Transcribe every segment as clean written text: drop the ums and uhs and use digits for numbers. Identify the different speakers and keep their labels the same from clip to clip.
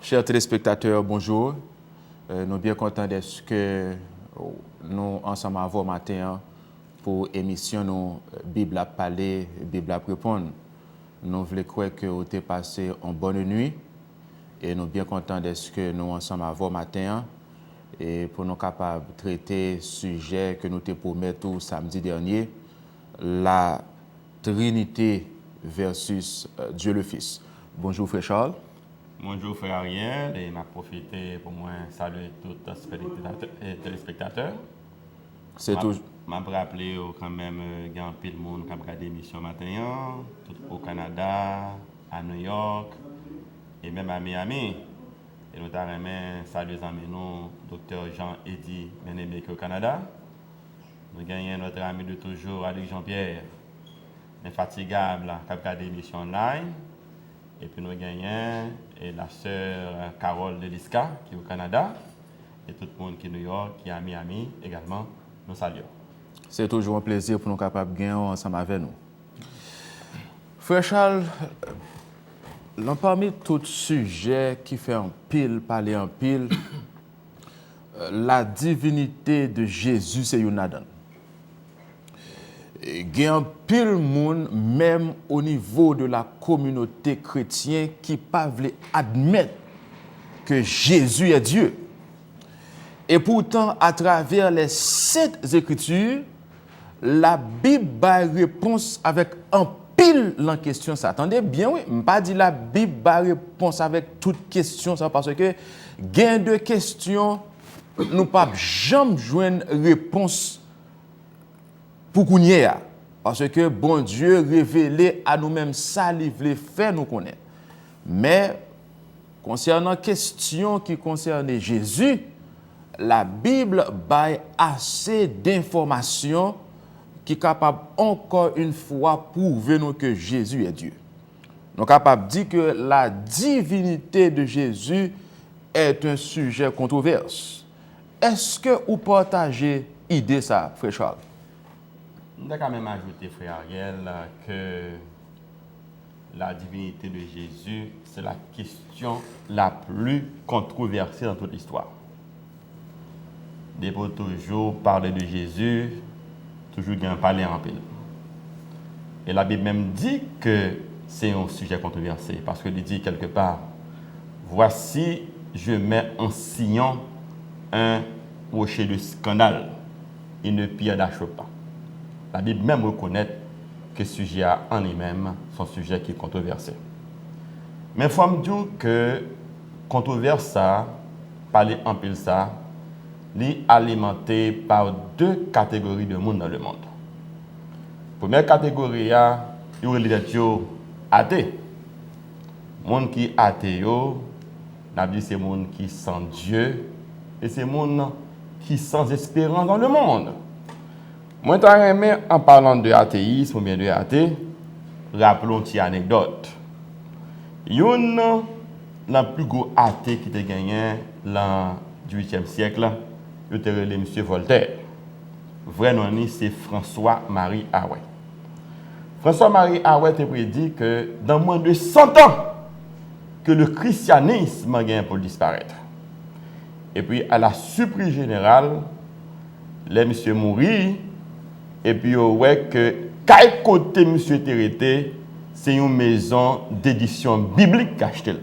Speaker 1: Chers téléspectateurs, bonjour. Nous sommes bien contents d'être que nous ensemble avant matin pour l'émission nous Bible à parler, Bible à répondre. Nous voulons croire que vous avez passé une bonne nuit et nous sommes bien contents d'être que nous ensemble avant matin et pour nous capables de traiter le sujet que nous te promettons samedi dernier, la Trinité versus Dieu le Fils. Bonjour frère Charles.
Speaker 2: Bonjour frère Ariel, et m'a profité pour moi saluer tous les téléspectateurs.
Speaker 1: C'est tout.
Speaker 2: M'a rappelé quand même qu'il y a un peu de monde qui a regardé l'émission matin, tout au Canada, à New York et même à Miami. Et nous avons salué nous, docteur Jean-Eddy Benemé au Canada. Nous gagnons notre ami de toujours, Alex Jean-Pierre, infatigable, qui a regardé l'émission online. Et puis nous gagnons et la sœur Carole de Liska qui est au Canada et tout le monde qui est à New York, qui est à Miami également, nous saluons.
Speaker 1: C'est toujours un plaisir pour nous capables de gagner ensemble avec nous. Frère Charles, parmi tous les sujets qui fait un pile, parler un pile, la divinité de Jésus, c'est une adon. Il y a un pile monde, même au niveau de la communauté chrétienne, qui ne peuvent pas admettre que Jésus est Dieu. Et pourtant, à travers les Saintes Écritures, la Bible a réponse avec un pile en question. Ça. Attendez bien, oui. Je ne pas dire la Bible a réponse avec toute question, ça, parce que gain de questions, nous ne pouvons jamais joindre réponse pour qu'on y ait. Parce que bon Dieu révélé à nous-mêmes ça, il veut faire nous connaître. Mais concernant la question qui concerne Jésus, la Bible baille assez d'informations qui est capable encore une fois prouver nous que Jésus est Dieu. Nous sommes capables de dire que la divinité de Jésus est un sujet controversé. Est-ce que vous partagez l'idée ça, frère Charles?
Speaker 2: Je vais quand même ajouter, frère Ariel, que la divinité de Jésus, c'est la question la plus controversée dans toute l'histoire. Depuis toujours parler de Jésus, toujours bien parler en pile. Et la Bible même dit que c'est un sujet controversé, parce qu'il dit quelque part, voici, je mets en Sion un rocher de scandale, une pierre d'achoppement. La Bible même reconnaît que ce sujet en lui-même, son sujet qui est controversé. Mais il faut me dire que controverse ça, parler en pile ça, est alimenté par deux catégories de monde dans le monde. Première catégorie, il y a les religieux athées. Les gens qui sont athées, c'est les gens qui sont sans Dieu et c'est les gens qui sont sans espérance dans le monde. Moi, en parlant de athéisme ou bien de athée, rappelons une anecdote. Il y a un plus gros athée qui a gagné dans le 18e siècle, il était M. Voltaire. Vrai nom, c'est François-Marie Arouet. François-Marie Arouet a prédit que dans moins de 100 ans, que le christianisme a gagné pour disparaître. Et puis, à la surprise générale, les monsieur mourir. Et puis, ouais, que quel côté monsieur Térété, c'est une maison d'édition biblique achetée.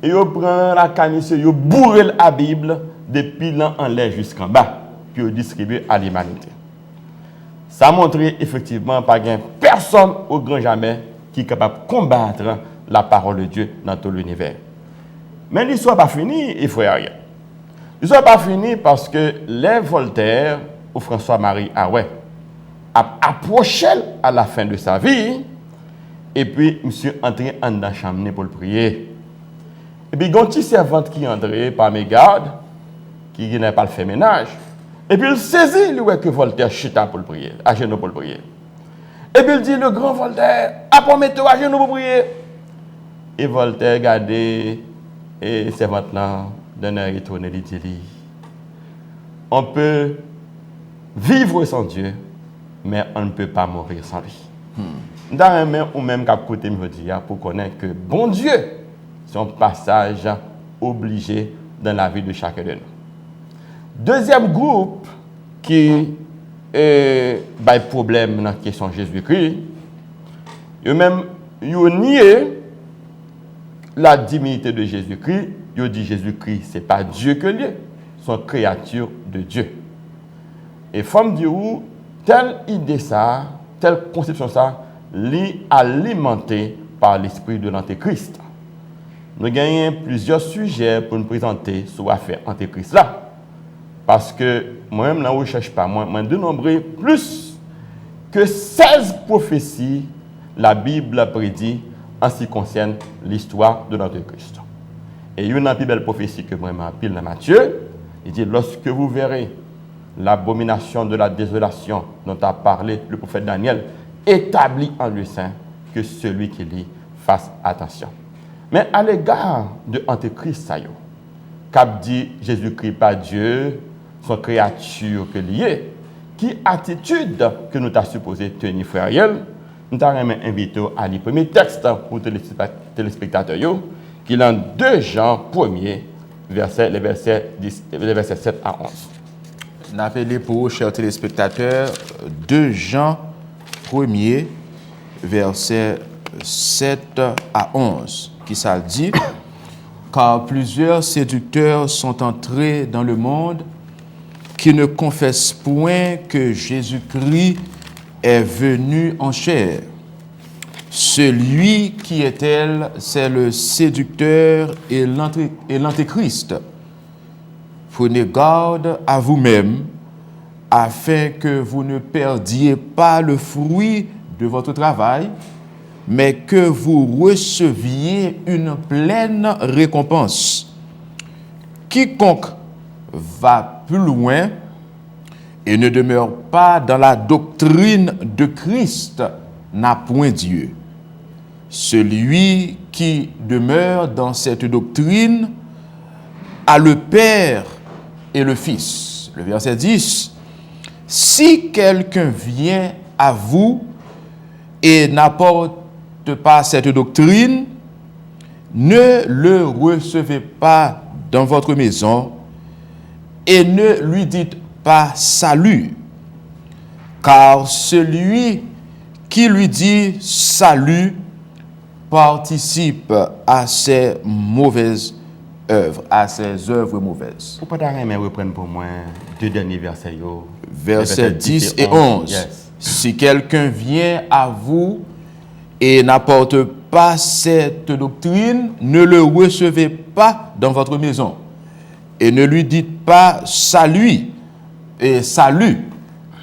Speaker 2: Et on prend la canisse, on bourre la Bible depuis l'an en l'air jusqu'en bas, puis on distribue à l'humanité. Ça montre effectivement pas personne au grand jamais qui est capable de combattre la parole de Dieu dans tout l'univers. Mais l'histoire n'est pas finie, il faut y aller. L'histoire n'est pas finie parce que les Voltaire ou François-Marie Arouet a approché à la fin de sa vie, et puis monsieur entré en la chambre pour le prier. Et puis il y a une petite servante qui est entrée par mes gardes, qui n'a pas fait ménage. Et puis il saisit lui que Voltaire chita pour le prier, à genoux pour le prier. Et puis il dit, le grand Voltaire, apprends-toi à genoux pour prier. Et Voltaire regardait, et servante là, d'un air étonné, il dit, on peut vivre sans Dieu, mais on ne peut pas mourir sans lui. Dans un même ou même cap côté me dire pour connaître que bon Dieu, c'est un passage obligé dans la vie de chacun de nous. Deuxième groupe qui a problème dans la question de Jésus-Christ, eux-mêmes, ils ont nié la divinité de Jésus-Christ. Ils ont dit Jésus-Christ, ce n'est pas Dieu que lui, c'est une créature de Dieu. Et femme dit où, telle idée ça, telle conception ça, alimentée par l'esprit de l'Antéchrist. Nous gagnons plusieurs sujets pour nous présenter sur l'affaire Antéchrist là. Parce que moi-même, je ne recherche pas, moi, dénombrer plus que 16 prophéties la Bible prédit en ce qui concerne l'histoire de l'Antéchrist. Et une plus belle prophétie que moi, je dans Matthieu, il dit, lorsque vous verrez l'abomination de la désolation dont a parlé le prophète Daniel, établi en lieu saint, que celui qui lit fasse attention. Mais à l'égard de Antéchrist, ça y est, cap dit Jésus-Christ pas Dieu, son créature que lié, qui attitude que nous t'a supposé tenir frère Ariel, nous t'avons invité à lire le premier texte pour téléspectateurs, qui est dans 2 Jean 1er, les versets 7 à 11.
Speaker 1: N'appelez pour chers téléspectateurs 2 Jean 1er, versets 7 à 11, qui ça dit, car plusieurs séducteurs sont entrés dans le monde qui ne confessent point que Jésus-Christ est venu en chair. Celui qui est elle, c'est le séducteur et l'antéchrist. Prenez garde à vous-même, afin que vous ne perdiez pas le fruit de votre travail, mais que vous receviez une pleine récompense. Quiconque va plus loin et ne demeure pas dans la doctrine de Christ n'a point Dieu. Celui qui demeure dans cette doctrine a le Père et le Fils. Le verset 10. Si quelqu'un vient à vous et n'apporte pas cette doctrine, ne le recevez pas dans votre maison et ne lui dites pas salut, car celui qui lui dit salut participe à ses mauvaises œuvres, à ses œuvres mauvaises.
Speaker 2: Vous pouvez reprendre pour moi 2 derniers versets.
Speaker 1: Versets 10 et 11. Yes. Si quelqu'un vient à vous et n'apporte pas cette doctrine, ne le recevez pas dans votre maison. Et ne lui dites pas salut,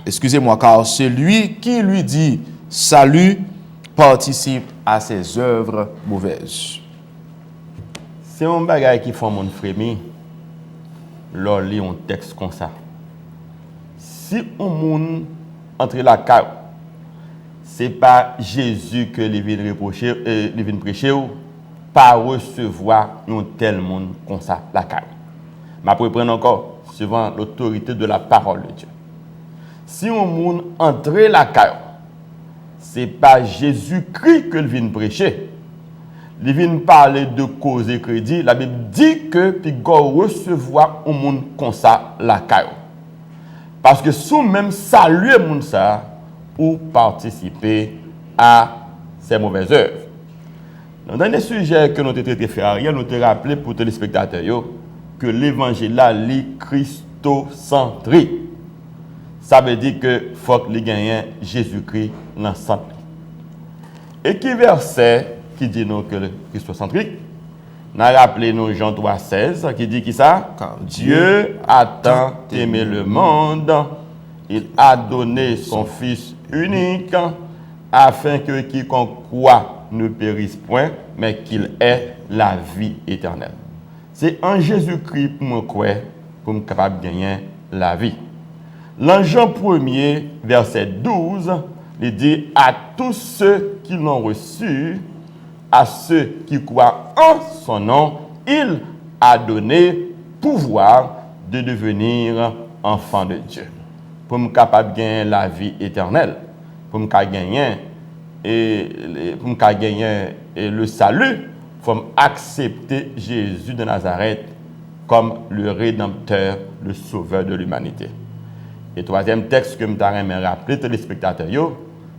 Speaker 1: excusez-moi, car celui qui lui dit salut participe à ses œuvres mauvaises.
Speaker 2: C'est un bagage qui fait mon frémi, lors lit un texte comme ça. Si un monde entre la carte, c'est pas Jésus que les vient reprocher, les vient prêcher, pas recevoir un tel monde comme ça, la carte. Mais pour prendre encore, suivant l'autorité de la parole de Dieu. Si un monde entre la carte, c'est pas Jésus-Christ que vient prêcher. Il vient parler de cause et crédit. La Bible dit que puis recevoir un monde comme ça la carte. Parce que sous même saluer moun ça ou participer à ces mauvaises œuvres. Dans le dernier sujet que nous avons traité, frère Ariel, nous avons rappelé pour tous les spectateurs que l'évangile là est christocentrique. Ça veut dire que faut que les gagnants Jésus-Christ dans le centre. Et qui verset qui dit nous que le christocentrique, nous avons rappelé nous Jean 3,16 qui dit qui ça? Car Dieu a tant aimé le monde, il a donné son Fils unique, afin que quiconque croit ne périsse point, mais qu'il ait la vie éternelle. C'est en Jésus-Christ pour me croire, pour me capable de gagner la vie. Dans Jean 1er, verset 12, il dit à tous ceux qui l'ont reçu, à ceux qui croient en son nom, il a donné pouvoir de devenir enfant de Dieu. Pour me capable de gagner la vie éternelle, pour me gagner le salut, faut accepter Jésus de Nazareth comme le Rédempteur, le Sauveur de l'humanité. Et troisième texte que je vais rappeler téléspectateurs,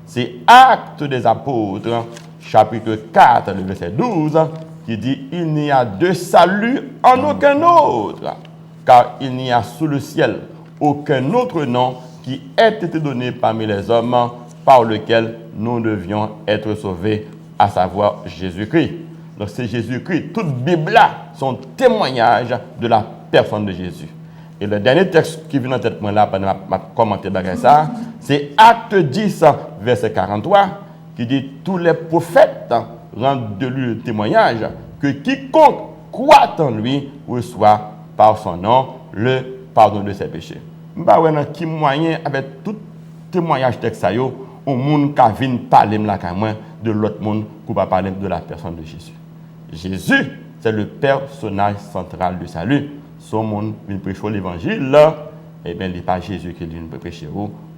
Speaker 2: c'est Actes des Apôtres, chapitre 4, le verset 12, qui dit « Il n'y a de salut en aucun autre, car il n'y a sous le ciel aucun autre nom qui ait été donné parmi les hommes par lequel nous devions être sauvés, à savoir Jésus-Christ. » Donc c'est Jésus-Christ. Toute Bible là, son témoignage de la personne de Jésus. Et le dernier texte qui vient en tête là pendant ma commenter ça, c'est Acte 10, verset 43, qui dit « Tous les prophètes rendent de lui le témoignage que quiconque croit en lui reçoit par son nom le pardon de ses péchés. » Bah ouais, dans qui moyen avec tout témoignage texte ça yo, on monde qui vient parler là quand moi de l'autre monde pour pas parler de la personne de Jésus. Jésus, c'est le personnage central du salut. Son monde vient prêcher l'évangile là, et bien il n'est pas Jésus qui vient prêcher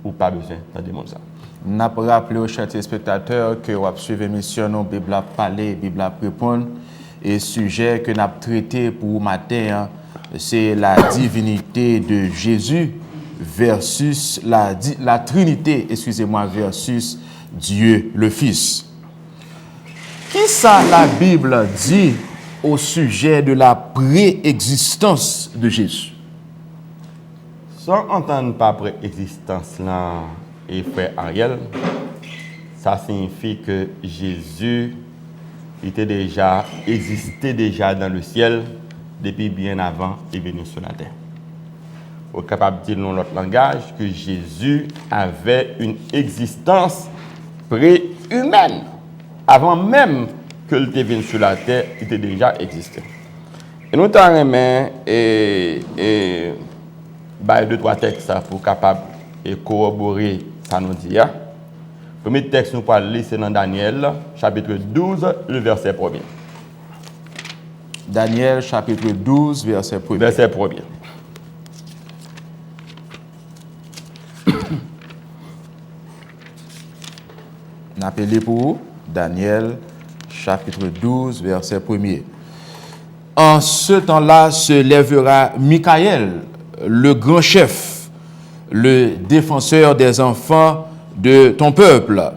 Speaker 2: ou pas besoin d'entendre ça.
Speaker 1: N'a pas rappelé aux chers téléspectateurs que vous suivez l'émission non Bible a parlé, Bible a répondre et sujet que nous avons traité pour matin, c'est la divinité de Jésus versus la Trinité, excusez-moi, versus Dieu le Fils. Qui ça la Bible dit au sujet de la préexistence de Jésus?
Speaker 2: Sans entendre pas préexistence là et frère Ariel, ça signifie que Jésus existait déjà dans le ciel depuis bien avant qu'il vienne sur la terre. On est capable de dire dans notre langage que Jésus avait une existence préhumaine. Avant même que le vienne sur la terre, il était déjà existé. Et nous t'en remet et deux, trois textes pour capable de corroborer ça nous dit. Le premier texte nous parle lire c'est dans Daniel, chapitre 12, le verset 1er.
Speaker 1: Daniel, chapitre 12, verset 1er.
Speaker 2: Verset 1er.
Speaker 1: N'appelez pour Daniel, chapitre 12, verset 1er. En ce temps-là se lèvera Michaël, le grand chef, le défenseur des enfants de ton peuple.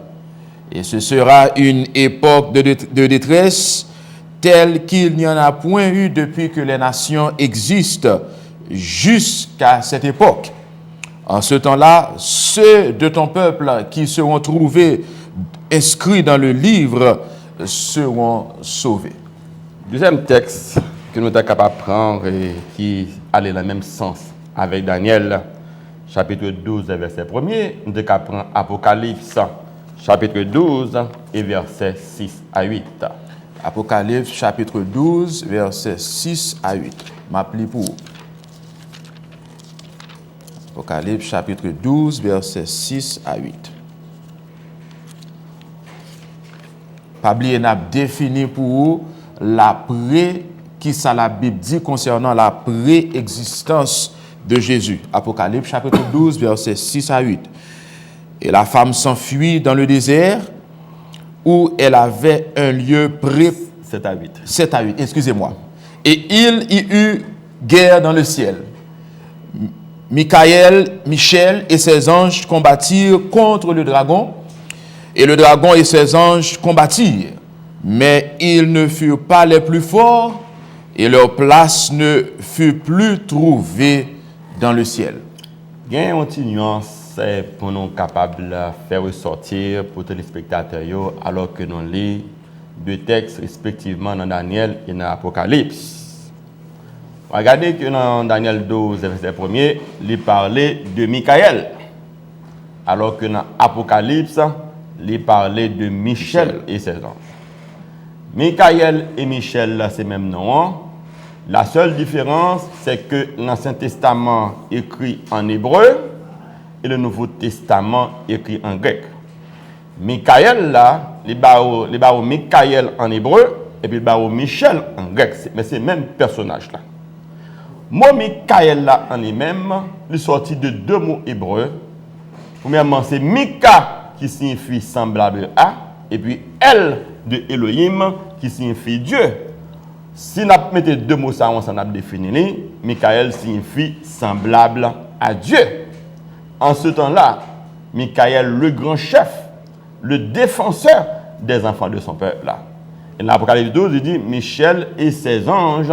Speaker 1: Et ce sera une époque de détresse telle qu'il n'y en a point eu depuis que les nations existent jusqu'à cette époque. En ce temps-là, ceux de ton peuple qui seront trouvés inscrits dans le livre seront sauvés.
Speaker 2: Deuxième texte que nous sommes capables de prendre et qui allait dans le même sens avec Daniel, chapitre 12, verset 1er, nous sommes capables de prendre Apocalypse, chapitre 12 et verset 6 à 8.
Speaker 1: Apocalypse, chapitre 12, verset 6 à 8. M'appli pour. Apocalypse, chapitre 12, verset 6 à 8. Pabli n'a défini pour vous qui ça la Bible dit concernant la préexistence de Jésus. Apocalypse chapitre 12 verset 6 à 8. Et la femme s'enfuit dans le désert où elle avait un lieu près
Speaker 2: 7 à 8.
Speaker 1: 7 à 8, excusez-moi. Et il y eut guerre dans le ciel. Michel et ses anges combattirent contre le dragon. Et le dragon et ses anges combattirent, mais ils ne furent pas les plus forts, et leur place ne fut plus trouvée dans le ciel.
Speaker 2: Il y a une nuance pour nous capables de faire ressortir pour les téléspectateurs, alors que nous lisons deux textes respectivement dans Daniel et dans Apocalypse. Regardez que dans Daniel 12, verset 1er, il parlait de Michaël, alors que dans Apocalypse, il parlait de Michel et ses anges. Michaël et Michel, c'est le même nom. La seule différence, c'est que l'Ancien Testament écrit en hébreu et le Nouveau Testament écrit en grec. Michaël, là, les barreaux Michaël en hébreu et puis le barreau Michel en grec. Mais c'est le même personnage là. Le mot Michaël là en lui-même, il est sorti de deux mots hébreux. Premièrement, c'est Mika qui signifie semblable à, et puis elle de Elohim, qui signifie Dieu. Si nous mettons deux mots ça ensemble, nous définissons, Michael signifie semblable à Dieu. En ce temps-là, Michael, le grand chef, le défenseur des enfants de son peuple. Là. Et dans l'Apocalypse 12, il dit, Michel et ses anges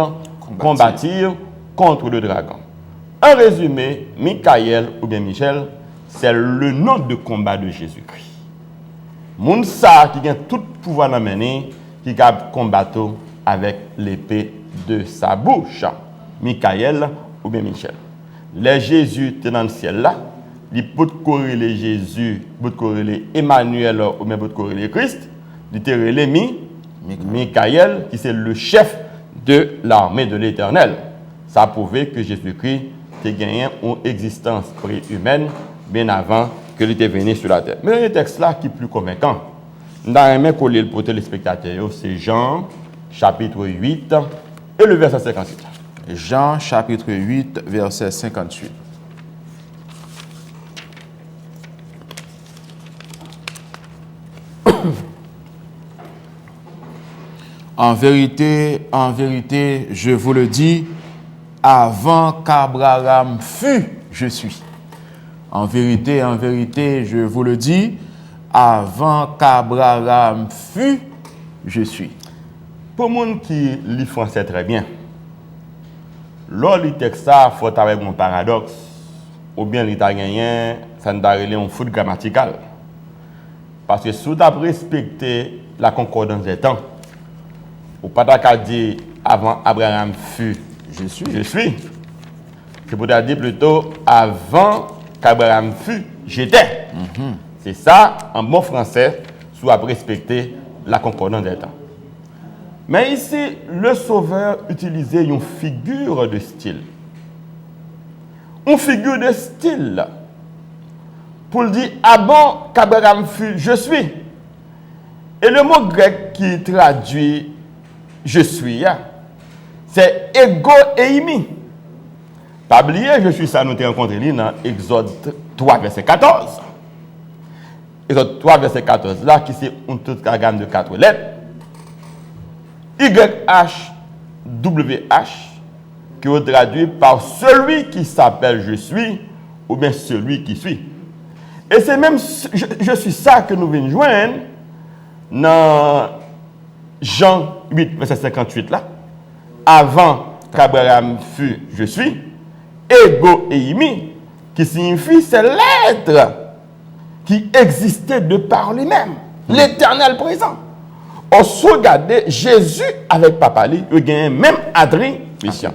Speaker 2: combattirent contre le dragon. En résumé, Michael ou bien Michel, c'est le nom de combat de Jésus-Christ. Mounsa qui a tout pouvoir d'amener, qui a combattu avec l'épée de sa bouche. Michael ou bien Michel. Les Jésus étaient dans le ciel là, il peut corréler Jésus, peut corréler Emmanuel ou bien peut corréler Christ, il était relé Michael qui c'est le chef de l'armée de l'Éternel. Ça a prouvé que Jésus-Christ a gagné une existence préhumaine bien avant qu'il était venu sur la terre. Mais il y a un texte là qui est plus convaincant. Dans un même pour les téléspectateurs, c'est Jean chapitre 8 et le verset 58.
Speaker 1: Jean chapitre 8, verset 58. En vérité, je vous le dis, avant qu'Abraham fût, je suis. En vérité, je vous le dis, avant qu'Abraham fût, je suis.
Speaker 2: Pour les gens qui lisent français très bien, lors du texte, il faut avoir un paradoxe, ou bien l'italien, ça nous donne une faute grammaticale. Parce que si vous avez respecté la concordance des temps, ou pas qu'à dire avant Abraham fut, je suis. C'est pour dire plutôt avant qu'Abraham fut, j'étais. C'est ça, en bon français, si vous avez respecté la concordance des temps. Mais ici, le Sauveur utilisait une figure de style. Une figure de style pour dire avant qu'Abraham fut, je suis. Et le mot grec qui traduit je suis, c'est ego eimi. Pas oublier, je suis ça, nous t'ai rencontré dans Exode 3, verset 14. Exode 3, verset 14, là, qui c'est une toute gamme de 4 lettres. YHWH, qui est traduit par celui qui s'appelle je suis, ou bien celui qui suis. Et c'est même je suis ça que nous venons joindre dans Jean 8, verset 58 là. Avant qu'Abraham fût, je suis. Ego eimi, qui signifie c'est l'être qui existait de par lui-même. L'éternel présent. On se regardait Jésus avec papa, il y a même adrien Christian.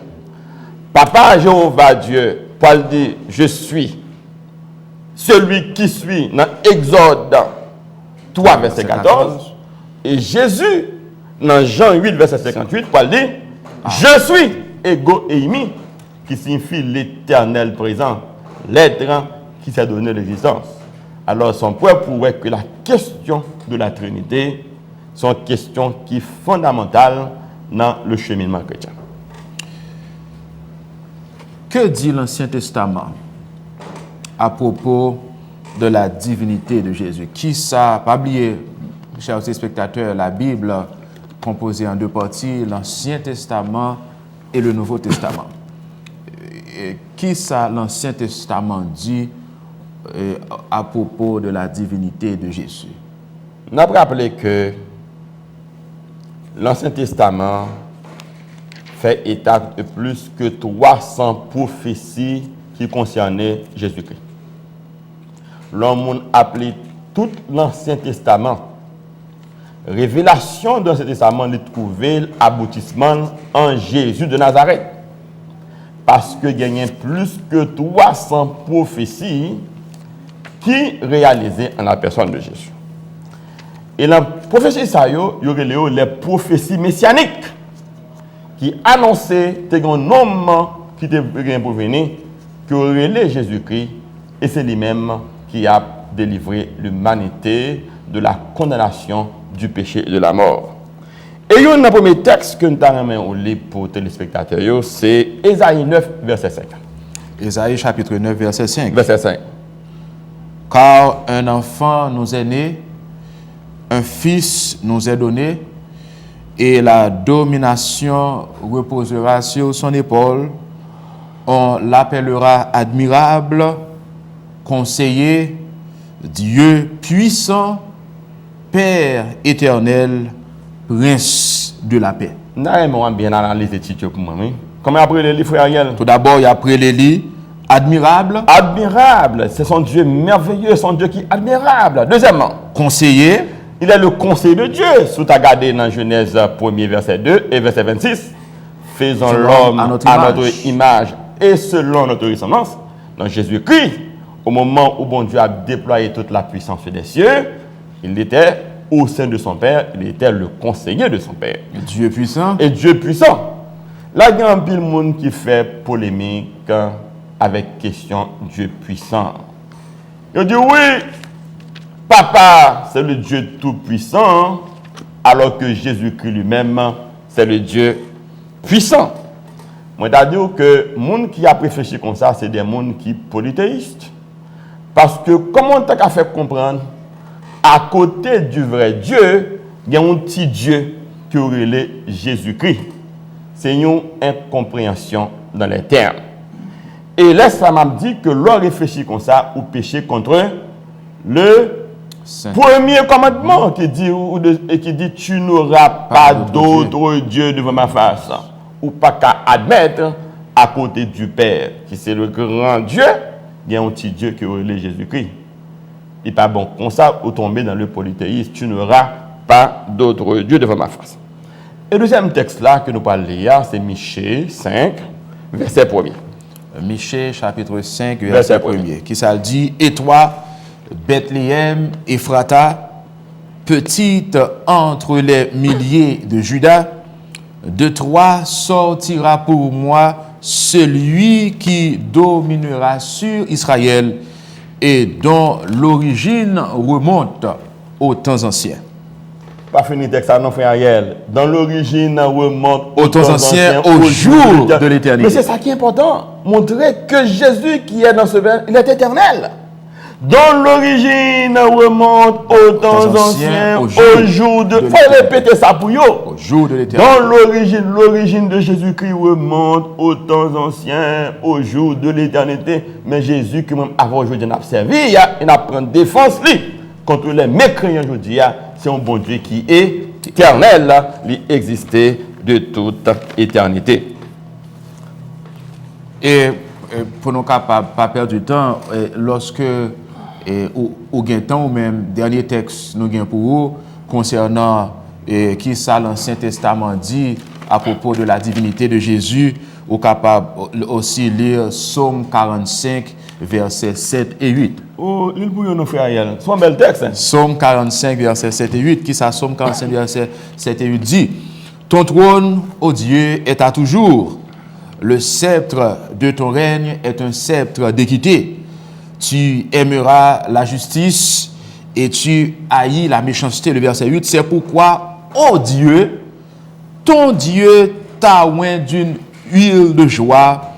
Speaker 2: Papa Jéhovah Dieu, Paul dit je suis. Celui qui suit dans Exode 3, verset 14. Et Jésus, dans Jean 8, verset 58, Paul dit je suis ego eimi, qui signifie l'éternel présent, l'être qui s'est donné l'existence. Alors, son point prouve que la question de la Trinité sont une question qui est fondamentale dans le cheminement chrétien.
Speaker 1: Que dit l'Ancien Testament à propos de la divinité de Jésus? Qui ça, pas oublier, chers spectateurs, la Bible composée en deux parties, l'Ancien Testament et le Nouveau Testament. Et qui ça, l'Ancien Testament dit à propos de la divinité de Jésus?
Speaker 2: Nous avons rappelé que l'Ancien Testament fait état de plus que 300 prophéties qui concernaient Jésus-Christ. L'homme a appelé tout l'Ancien Testament. Révélation de l'Ancien Testament de trouver l'aboutissement en Jésus de Nazareth. Parce que il y a plus que 300 prophéties qui réalisaient en la personne de Jésus. Et dans la prophétie, il y a les prophéties messianiques qui annonçaient un homme qui était pour venir, qui aurait Jésus-Christ, et c'est lui-même qui a délivré l'humanité de la condamnation du péché et de la mort. Et il y a un premier texte que nous avons lu pour les téléspectateurs, c'est Ésaïe 9, verset 5.
Speaker 1: Ésaïe chapitre 9, verset 5.
Speaker 2: Verset 5.
Speaker 1: Car un enfant nous est né, un fils nous est donné, et la domination reposera sur son épaule. On l'appellera admirable, conseiller, Dieu puissant, Père éternel, prince de la paix.
Speaker 2: Nous bien analysé titre pour moi. Comment après le livre Ariel?
Speaker 1: Tout d'abord, il y a après les lits, admirable.
Speaker 2: Admirable, c'est son Dieu merveilleux, son Dieu qui est admirable. Deuxièmement,
Speaker 1: conseiller.
Speaker 2: Il est le conseiller de Dieu. Si tu as regardé dans Genèse 1er verset 2 et verset 26, faisons l'homme à notre image et selon notre ressemblance. Dans Jésus-Christ, au moment où bon Dieu a déployé toute la puissance des cieux, il était au sein de son Père, il était le conseiller de son Père.
Speaker 1: Dieu puissant.
Speaker 2: Et Dieu puissant. Là, il y a un peu de monde qui fait polémique avec question Dieu puissant. Il dit oui, Papa, c'est le Dieu tout-puissant, alors que Jésus-Christ lui-même, c'est le Dieu puissant. Moi, je dis que les gens qui a réfléchi comme ça, c'est des gens qui sont polythéistes. Parce que, comment tu as fait comprendre, à côté du vrai Dieu, il y a un petit Dieu qui aurait Jésus-Christ. C'est une incompréhension dans les termes. Et là, ça m'a dit que l'on réfléchit comme ça, ou péché contre le premier commandement qui dit tu n'auras pas d'autre Dieu devant ma face, ou pas qu'à admettre à côté du Père, qui c'est le grand Dieu, il y a un petit Dieu qui est Jésus-Christ. Il n'est pas bon comme ça, ou tomber dans le polythéisme, tu n'auras pas d'autre Dieu devant ma face. Et le deuxième texte là que nous parlons hier, c'est Michée 5, verset 1er.
Speaker 1: Michée chapitre 5, verset 1er, qui ça dit, et toi, Bethléem, Ephrata, petite entre les milliers de Juda, de toi sortira pour moi celui qui dominera sur Israël et dont l'origine remonte aux temps anciens.
Speaker 2: Pas fini texte ça non frère Ariel. Dans l'origine remonte
Speaker 1: aux temps anciens, au jour de l'éternité.
Speaker 2: Mais c'est ça qui est important, montrer que Jésus qui est dans ce verset, il est éternel. Dont l'origine remonte aux temps anciens, au jour de... Il faut répéter ça pour vous.
Speaker 1: Au jour de l'éternité.
Speaker 2: Dont l'origine de Jésus-Christ remonte aux temps anciens, au jour de l'éternité. Mais Jésus, qui même avant aujourd'hui, il a servi, il a pris défense contre les mécréants aujourd'hui. C'est un bon Dieu qui est éternel, il existait de toute éternité.
Speaker 1: Et pour nous pas perdre du temps, lorsque au gain temps ou même dernier texte nous gain pour vous concernant qui ça l'Ancien Testament dit à propos de la divinité de Jésus, ou capable aussi lire Psaume 45 versets 7 et 8.
Speaker 2: Oh, il bouillon nos frères Ariel. C'est un bel texte.
Speaker 1: Psaume 45 versets 7 et 8, qui ça Psaume 45 versets 7 et 8 dit, ton trône, ô Dieu, est à toujours. Le sceptre de ton règne est un sceptre d'équité. Tu aimeras la justice et tu haïs la méchanceté. Le verset 8, c'est pourquoi, ô Dieu, ton Dieu t'a oint d'une huile de joie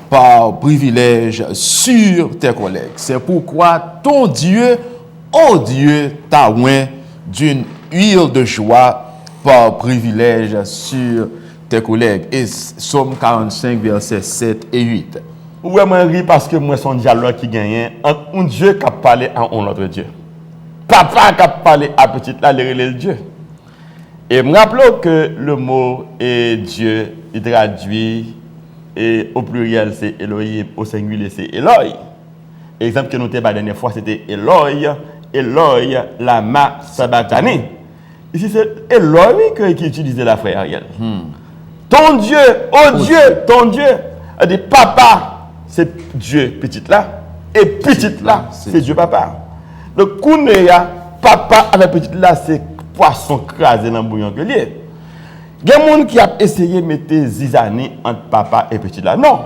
Speaker 1: par privilège sur tes collègues. C'est pourquoi ton Dieu, ô Dieu, t'a oint d'une huile de joie par privilège sur tes collègues. Et Psaume 45, versets 7 et 8.
Speaker 2: Ouais, moi, je ris parce que moi, son dialogue qui gagne entre un Dieu qui a parlé à un autre Dieu. Papa qui a parlé à petit là, le Dieu. Et je me rappelle que le mot est Dieu, il traduit, et au pluriel c'est Elohim, au singulier c'est Eloi. Exemple que nous avons la dernière fois, c'était Eloi, lama sabachthani. Ici c'est Eloi qui utilisait la frère Ariel. Ton Dieu, oh Dieu, ton Dieu. Elle dit papa, c'est Dieu petit là, et petit là, c'est Dieu papa. Donc, Kounéa, papa avec petit là, c'est poisson crasé dans le bouillon que lié. Il y a des gens qui ont essayé de mettre zizanie entre papa et petit là. Non.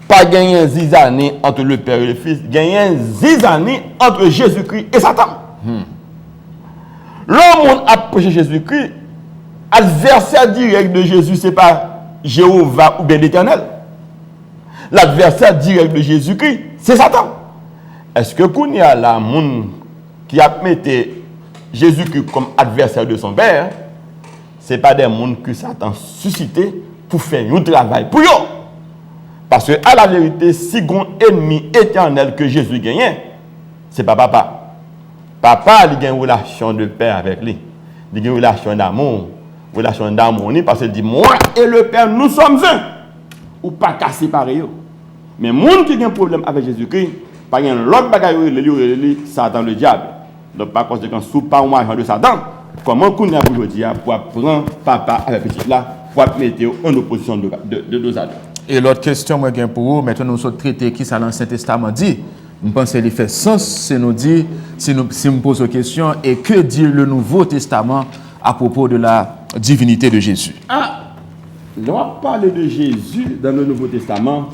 Speaker 2: Pas gagner zizanie entre le père et le fils. Gagner zizanie entre Jésus-Christ et Satan. L'homme a prêché Jésus-Christ. L'adversaire direct de Jésus, ce n'est pas Jéhovah ou bien l'Éternel. L'adversaire direct de Jésus-Christ, c'est Satan. Est-ce que il y a là monde qui a mis Jésus-Christ comme adversaire de son Père, ce n'est pas des mondes que Satan suscité pour faire un travail pour eux. Parce que, à la vérité, si un ennemi éternel que Jésus gagne, ce n'est pas papa. Papa, il a une relation de père avec lui. Il a une relation d'amour. Relation d'harmonie, parce qu'il dit, moi et le Père, nous sommes un. Ou pas qu'à séparer. Mais les gens qui ont un problème avec Jésus-Christ, pas l'autre bagaille, Satan le diable. Donc, par conséquent, si pas un agent de Satan, comment qu'on a aujourd'hui pour prendre papa avec petit là, pour mettre en opposition de deux à deux.
Speaker 1: Et l'autre question, moi, pour vous, maintenant, nous sommes traités qui ça dans l'Ancien Testament dit. Je pense qu'il fait sens, c'est nous dire, si nous posons la question, et que dit le Nouveau Testament à propos de la divinité de Jésus?
Speaker 2: On va parler de Jésus dans le Nouveau Testament.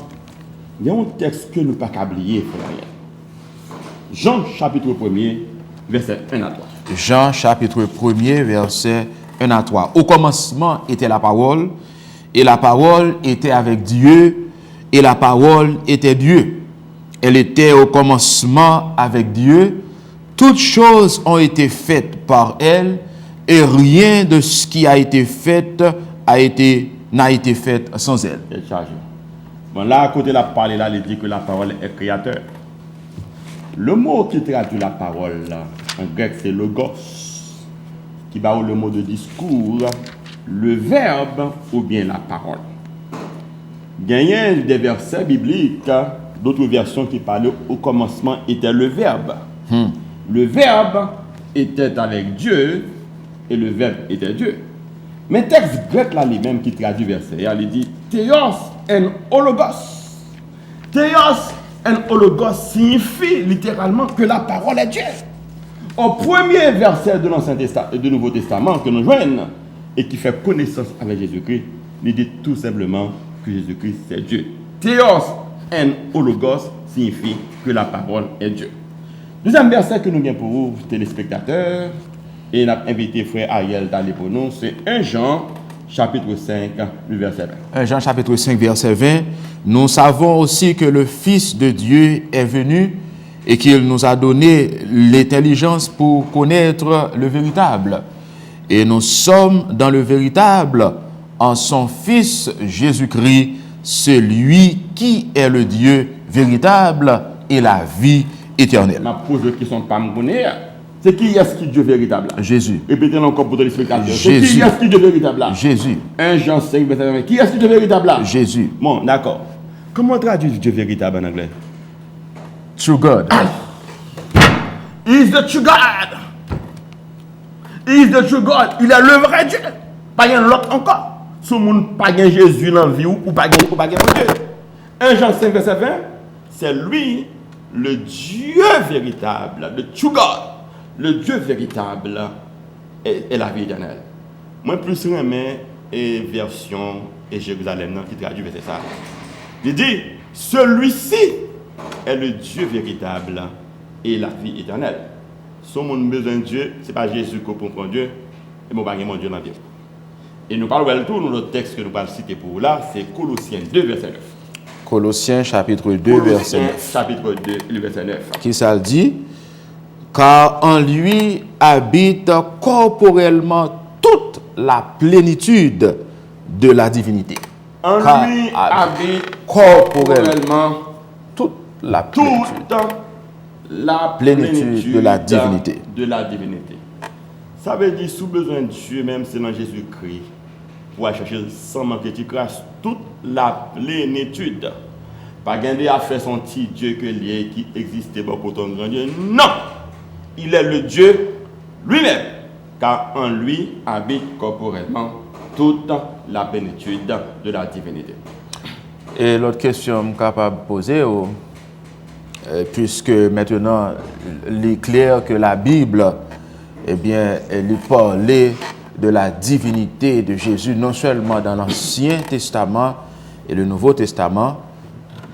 Speaker 2: Il y a un texte que nous ne pouvons pas oublier, frère. Jean chapitre 1er, verset 1 à 3.
Speaker 1: Jean chapitre 1er, verset 1 à 3. Au commencement était la parole, et la parole était avec Dieu, et la parole était Dieu. Elle était au commencement avec Dieu. Toutes choses ont été faites par elle, et rien de ce qui a été fait n'a été fait sans elle.
Speaker 2: Bon, là, à côté de la parole, là, il dit que la parole est créateur. Le mot qui traduit la parole, là, en grec, c'est logos, qui va le mot de discours, le verbe ou bien la parole. Il y a des versets bibliques, d'autres versions qui parlent au commencement était le verbe. Le verbe était avec Dieu et le verbe était Dieu. Mais le texte grec là lui-même qui traduit verset, il dit Theos en hologos. Theos en hologos signifie littéralement que la parole est Dieu. Au premier verset de l'Ancien Testament, du Nouveau Testament que nous joignons et qui fait connaissance avec Jésus-Christ, il dit tout simplement que Jésus-Christ c'est Dieu. Theos en hologos signifie que la parole est Dieu. Deuxième verset que nous avons pour vous, téléspectateurs, et nous avons invité frère Ariel d'aller pour nous, c'est 1 Jean, chapitre 5, le verset 20.
Speaker 1: 1 Jean, chapitre 5, verset 20. Nous savons aussi que le Fils de Dieu est venu et qu'il nous a donné l'intelligence pour connaître le véritable. Et nous sommes dans le véritable en son Fils Jésus-Christ, celui qui est le Dieu véritable et la vie éternelle.
Speaker 2: Je pose la question pas me connaître. C'est qui est-ce qui est Dieu véritable?
Speaker 1: Jésus.
Speaker 2: Répétez-le encore pour les spectateurs.
Speaker 1: Jésus.
Speaker 2: C'est qui est-ce qui est Dieu véritable?
Speaker 1: Jésus.
Speaker 2: 1 Jean 5, verset 20. Qui est-ce qui est Dieu véritable?
Speaker 1: Jésus.
Speaker 2: Bon, d'accord. Comment traduire Dieu véritable en anglais?
Speaker 1: True God.
Speaker 2: He is the true God. He is the true God. Il est le vrai Dieu. Pas un l'autre encore. Si le monde pas gain Jésus dans la vie ou pas gain Dieu. 1 Jean 5, verset 20. C'est lui, le Dieu véritable, le true God. Le Dieu véritable est la vie éternelle. Moi, plus remets et version et Jérusalem qui traduit c'est ça. Il dit, celui-ci est le Dieu véritable et la vie éternelle. Si on a besoin de Dieu, ce n'est pas Jésus qui comprend Dieu, et mon bagage mon Dieu dans la vie. Et nous parlons de tout, le texte que nous allons citer pour là, c'est Colossiens 2, verset 9.
Speaker 1: Colossiens chapitre 2, verset 9.
Speaker 2: Chapitre 2, le verset 9.
Speaker 1: Qui ça le dit? Car en lui habite corporellement toute la plénitude de la divinité.
Speaker 2: En lui habite corporellement
Speaker 1: toute la plénitude de la divinité.
Speaker 2: Ça veut dire, sous besoin de Dieu, même c'est dans Jésus-Christ, pour aller chercher sans manquer de grâce toute la plénitude. Pas gagner à faire son petit Dieu que lié qui existait pour ton grand Dieu. Non! Il est le Dieu lui-même, car en lui habite corporellement toute la plénitude de la divinité.
Speaker 1: Et l'autre question que je suis capable de poser, puisque maintenant, il est clair que la Bible, eh bien, elle parlait de la divinité de Jésus, non seulement dans l'Ancien Testament et le Nouveau Testament,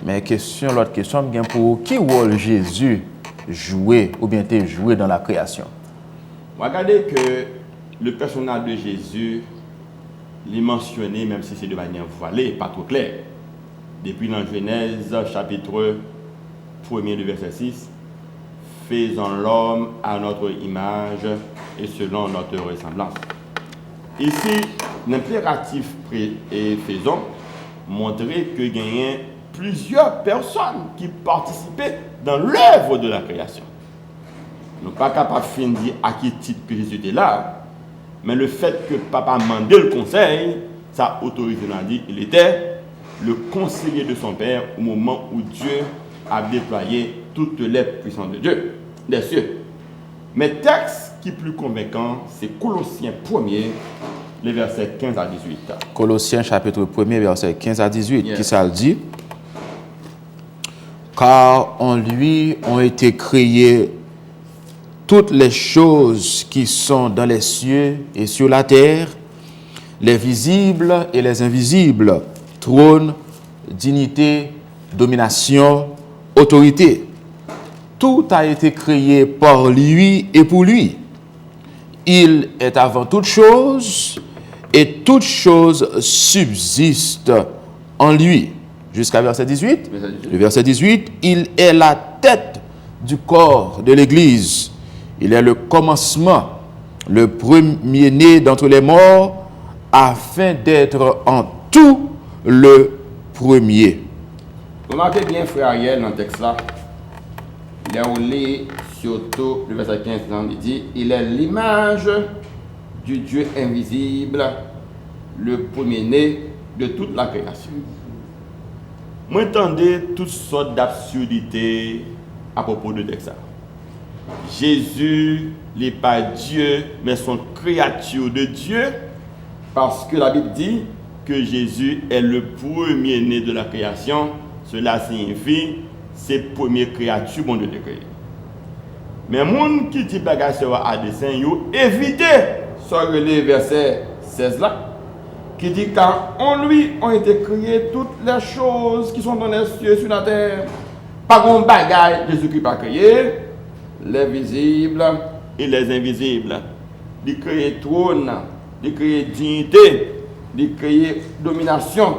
Speaker 1: mais l'autre question, bien pour qui rôle Jésus joué ou bien été joué dans la création?
Speaker 2: Regardez que le personnage de Jésus, il est mentionné, même si c'est de manière voilée, pas trop clair. Depuis dans Genèse, chapitre 1er, verset 6, faisons l'homme à notre image et selon notre ressemblance. Ici, l'impératif faisant montrer que il y a plusieurs personnes qui participaient dans l'œuvre de la création. Nous ne sommes pas capables de dire à qui titre que Jésus était là, mais le fait que papa mandait le conseil, ça autorise à dire qu'il était le conseiller de son père au moment où Dieu a déployé toutes les puissances de Dieu, des cieux. Mais le texte qui est plus convaincant, c'est Colossiens 1er, les versets 15 à 18.
Speaker 1: Colossiens chapitre 1er, verset 15 à 18,
Speaker 2: Yes.
Speaker 1: qui ça le dit? Car en lui ont été créées toutes les choses qui sont dans les cieux et sur la terre, les visibles et les invisibles, trône, dignité, domination, autorité. Tout a été créé par lui et pour lui. Il est avant toute chose et toute chose subsiste en lui. Jusqu'à verset 18. Le verset 18, il est la tête du corps de l'Église. Il est le commencement, le premier-né d'entre les morts, afin d'être en tout le premier.
Speaker 2: Remarquez bien, frère Ariel, dans le texte là, il est roulé surtout le verset 15, il dit il est l'image du Dieu invisible, le premier-né de toute la création. Moi, entendez toutes sortes d'absurdités à propos de texte. Jésus n'est pas Dieu, mais son créature de Dieu, parce que la Bible dit que Jésus est le premier-né de la création. Cela signifie c'est la première créature bon Dieu de créer. Mais les gens qui disent bagage à dessein, ils ont évité sur le verset 16 là, qui dit car en lui ont été créées toutes les choses qui sont dans les cieux et sur la terre. Par un bagage, Jésus-Christ n'a pas créé les visibles et les invisibles. Il crée trône, il crée dignité, il crée domination,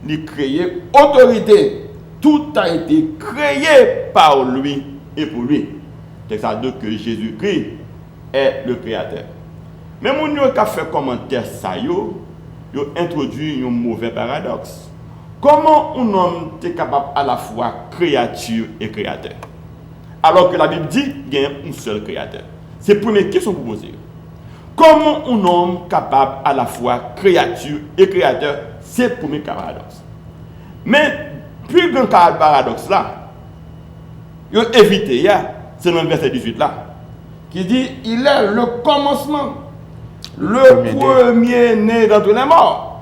Speaker 2: il crée autorité. Tout a été créé par lui et pour lui. C'est ça donc que Jésus-Christ est le créateur. Mais mon qui a fait commentaire ça, yo introduit un mauvais paradoxe. Comment un homme est capable à la fois créature et créateur? Alors que la Bible dit qu'il y a un seul créateur. C'est la première question pour poser. Comment un homme est capable à la fois créature et créateur? C'est le premier paradoxe. Mais plus grand paradoxe là, il a évité, c'est dans le verset 18 là, qui dit il est le commencement, le premier-né d'entre les morts.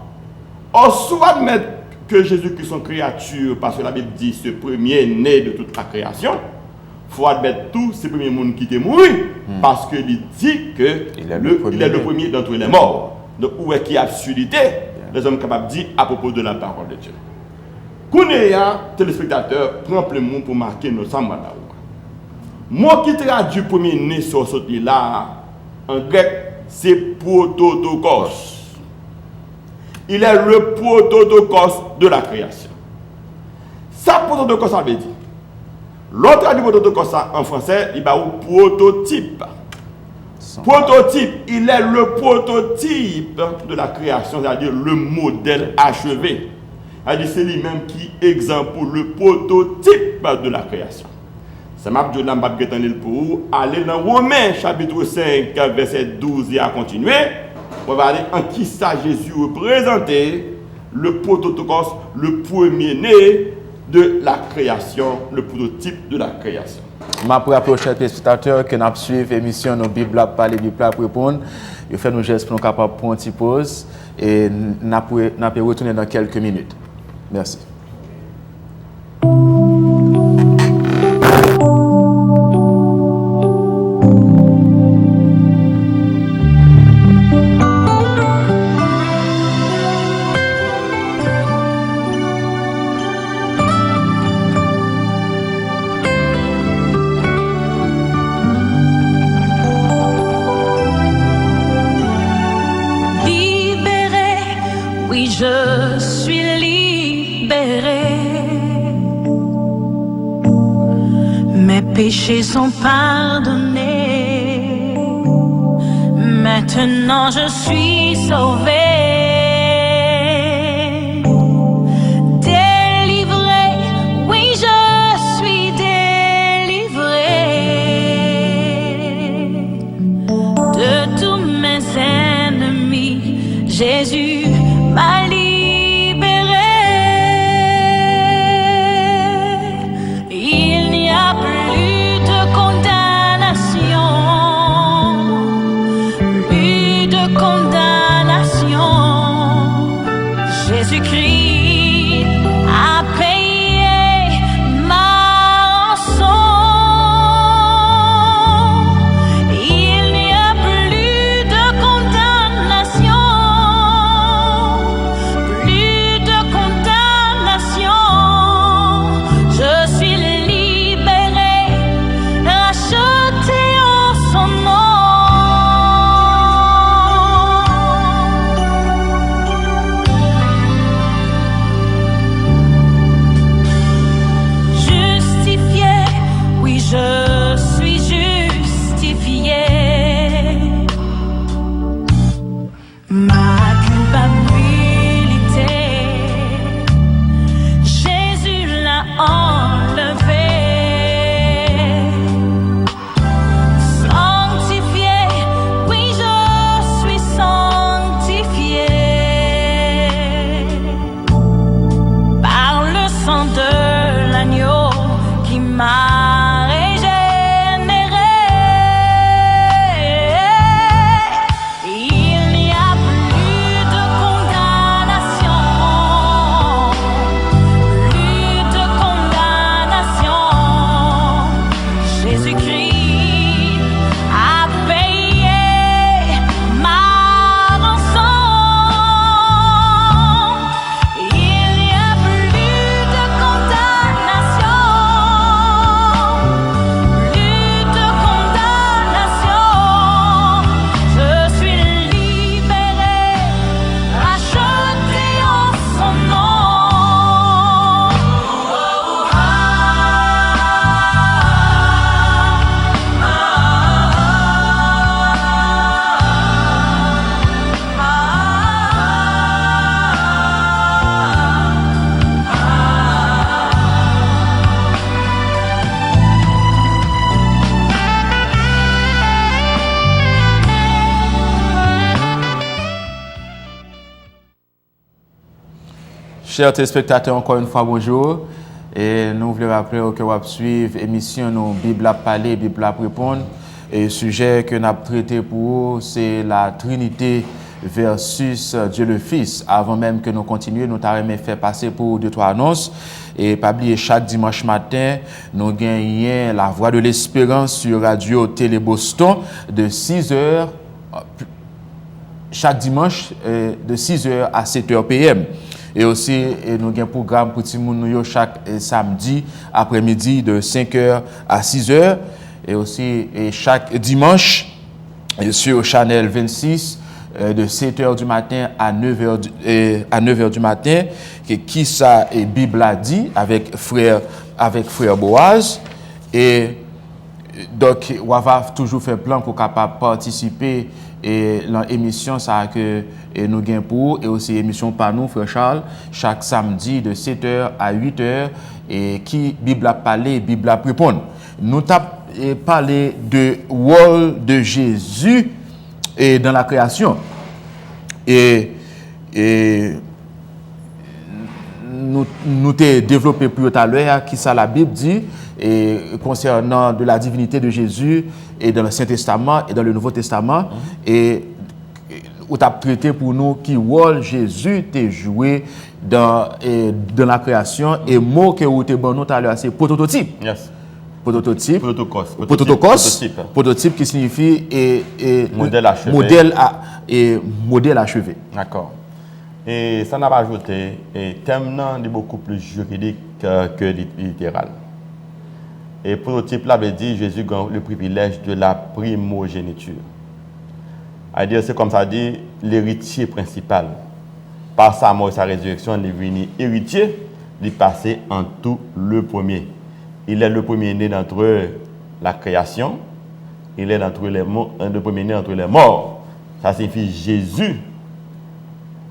Speaker 2: Or, soit admettre que Jésus-Christ est son créature, parce que la Bible dit ce premier-né de toute la création, il faut admettre tout ce premier monde qui est mort, parce qu'il dit qu'il est le premier d'entre les morts. Donc, où est-ce qu'il y a absurdité, les hommes capables de dire à propos de la parole de Dieu. Kounéa, téléspectateur, prend plein mot pour marquer nos sambres là. Moi qui traduis premier né sur ce là, en grec, c'est prototokos. Il est le prototokos de la création. Ça, prototokos, ça veut dire. L'autre traduit prototokos en français, il va au prototype. Prototype, il est le prototype de la création, c'est-à-dire le modèle achevé. C'est lui-même qui exemple pour le prototype de la création. C'est ma Dieu l'a pour aller dans Romains chapitre 5 verset 12 et à continuer. On va aller en qui ça Jésus représenté le prototokos, le premier-né de la création, le prototype de la création.
Speaker 1: Ma pour appeler aux chers téléspectateurs que nous suivons l'émission nos Bible parler Bible pour répondre. Je fais nos gestes pour nous capables de prendre une petite pause et nous pouvons retourner dans quelques minutes. Merci.
Speaker 3: Je suis libéré. Mes péchés sont pardonnés. Maintenant je suis sauvé. Délivré, oui je suis délivré de tous mes ennemis. Jésus m'a libéré. Il n'y a plus de condamnation. Jésus-Christ a payé ma rançon. Il n'y a plus de condamnation, plus de condamnation. Je suis libéré, racheté en son nom. Je suis justifié. Ma culpabilité, Jésus l'a enlevé. Sanctifié, oui je suis sanctifié par le sang de l'agneau qui m'a
Speaker 1: Chers téléspectateurs, encore une fois, bonjour. Et nous voulons rappeler que vous suivre l'émission Bible à parler, Bible à répondre. Et le sujet que nous avons traité pour vous, c'est la Trinité versus Dieu le Fils. Avant même que nous continuions, nous avons fait passer pour 2-3 annonces. Et pas oublier, chaque dimanche matin, nous gagnons la Voix de l'Espérance sur Radio Télé Boston de 6h, chaque dimanche de 6h à 7h PM. Et aussi, nous avons un programme pour Timoun chaque samedi après-midi de 5h à 6h. Et aussi, chaque dimanche sur Channel 26 de 7h du matin à 9h du matin. Qui ça est Bible a dit avec frère Boaz. Et donc, on va toujours faire plan pour capable participer et l'émission ça que nous gagnons pour et aussi émission par nous frère Charles chaque samedi de 7h à 8h et qui Bible a parlé, Bible a répondre. Nous avons parlé de rôle de Jésus et dans la création et nous t'avons développé plus tout à l'heure qui ça la Bible dit et concernant de la divinité de Jésus et dans le Saint Testament et dans le Nouveau Testament et où tu as traité pour nous qui rôle Jésus t'a joué dans la création et mot que vous t'es bon nous tout à l'heure c'est prototype.
Speaker 2: Yes.
Speaker 1: Prototype. Prototype qui signifie modèle achevé.
Speaker 2: D'accord. Et ça n'a pas ajouté et thème est beaucoup plus juridique que littéral. Et prototype là veut dire Jésus a le privilège de la primogéniture. C'est-à-dire c'est comme ça dit l'héritier principal. Par sa mort et sa résurrection, il est venu héritier, il est passé en tout le premier. Il est le premier-né d'entre la création, il est le premier-né entre les morts Ça signifie Jésus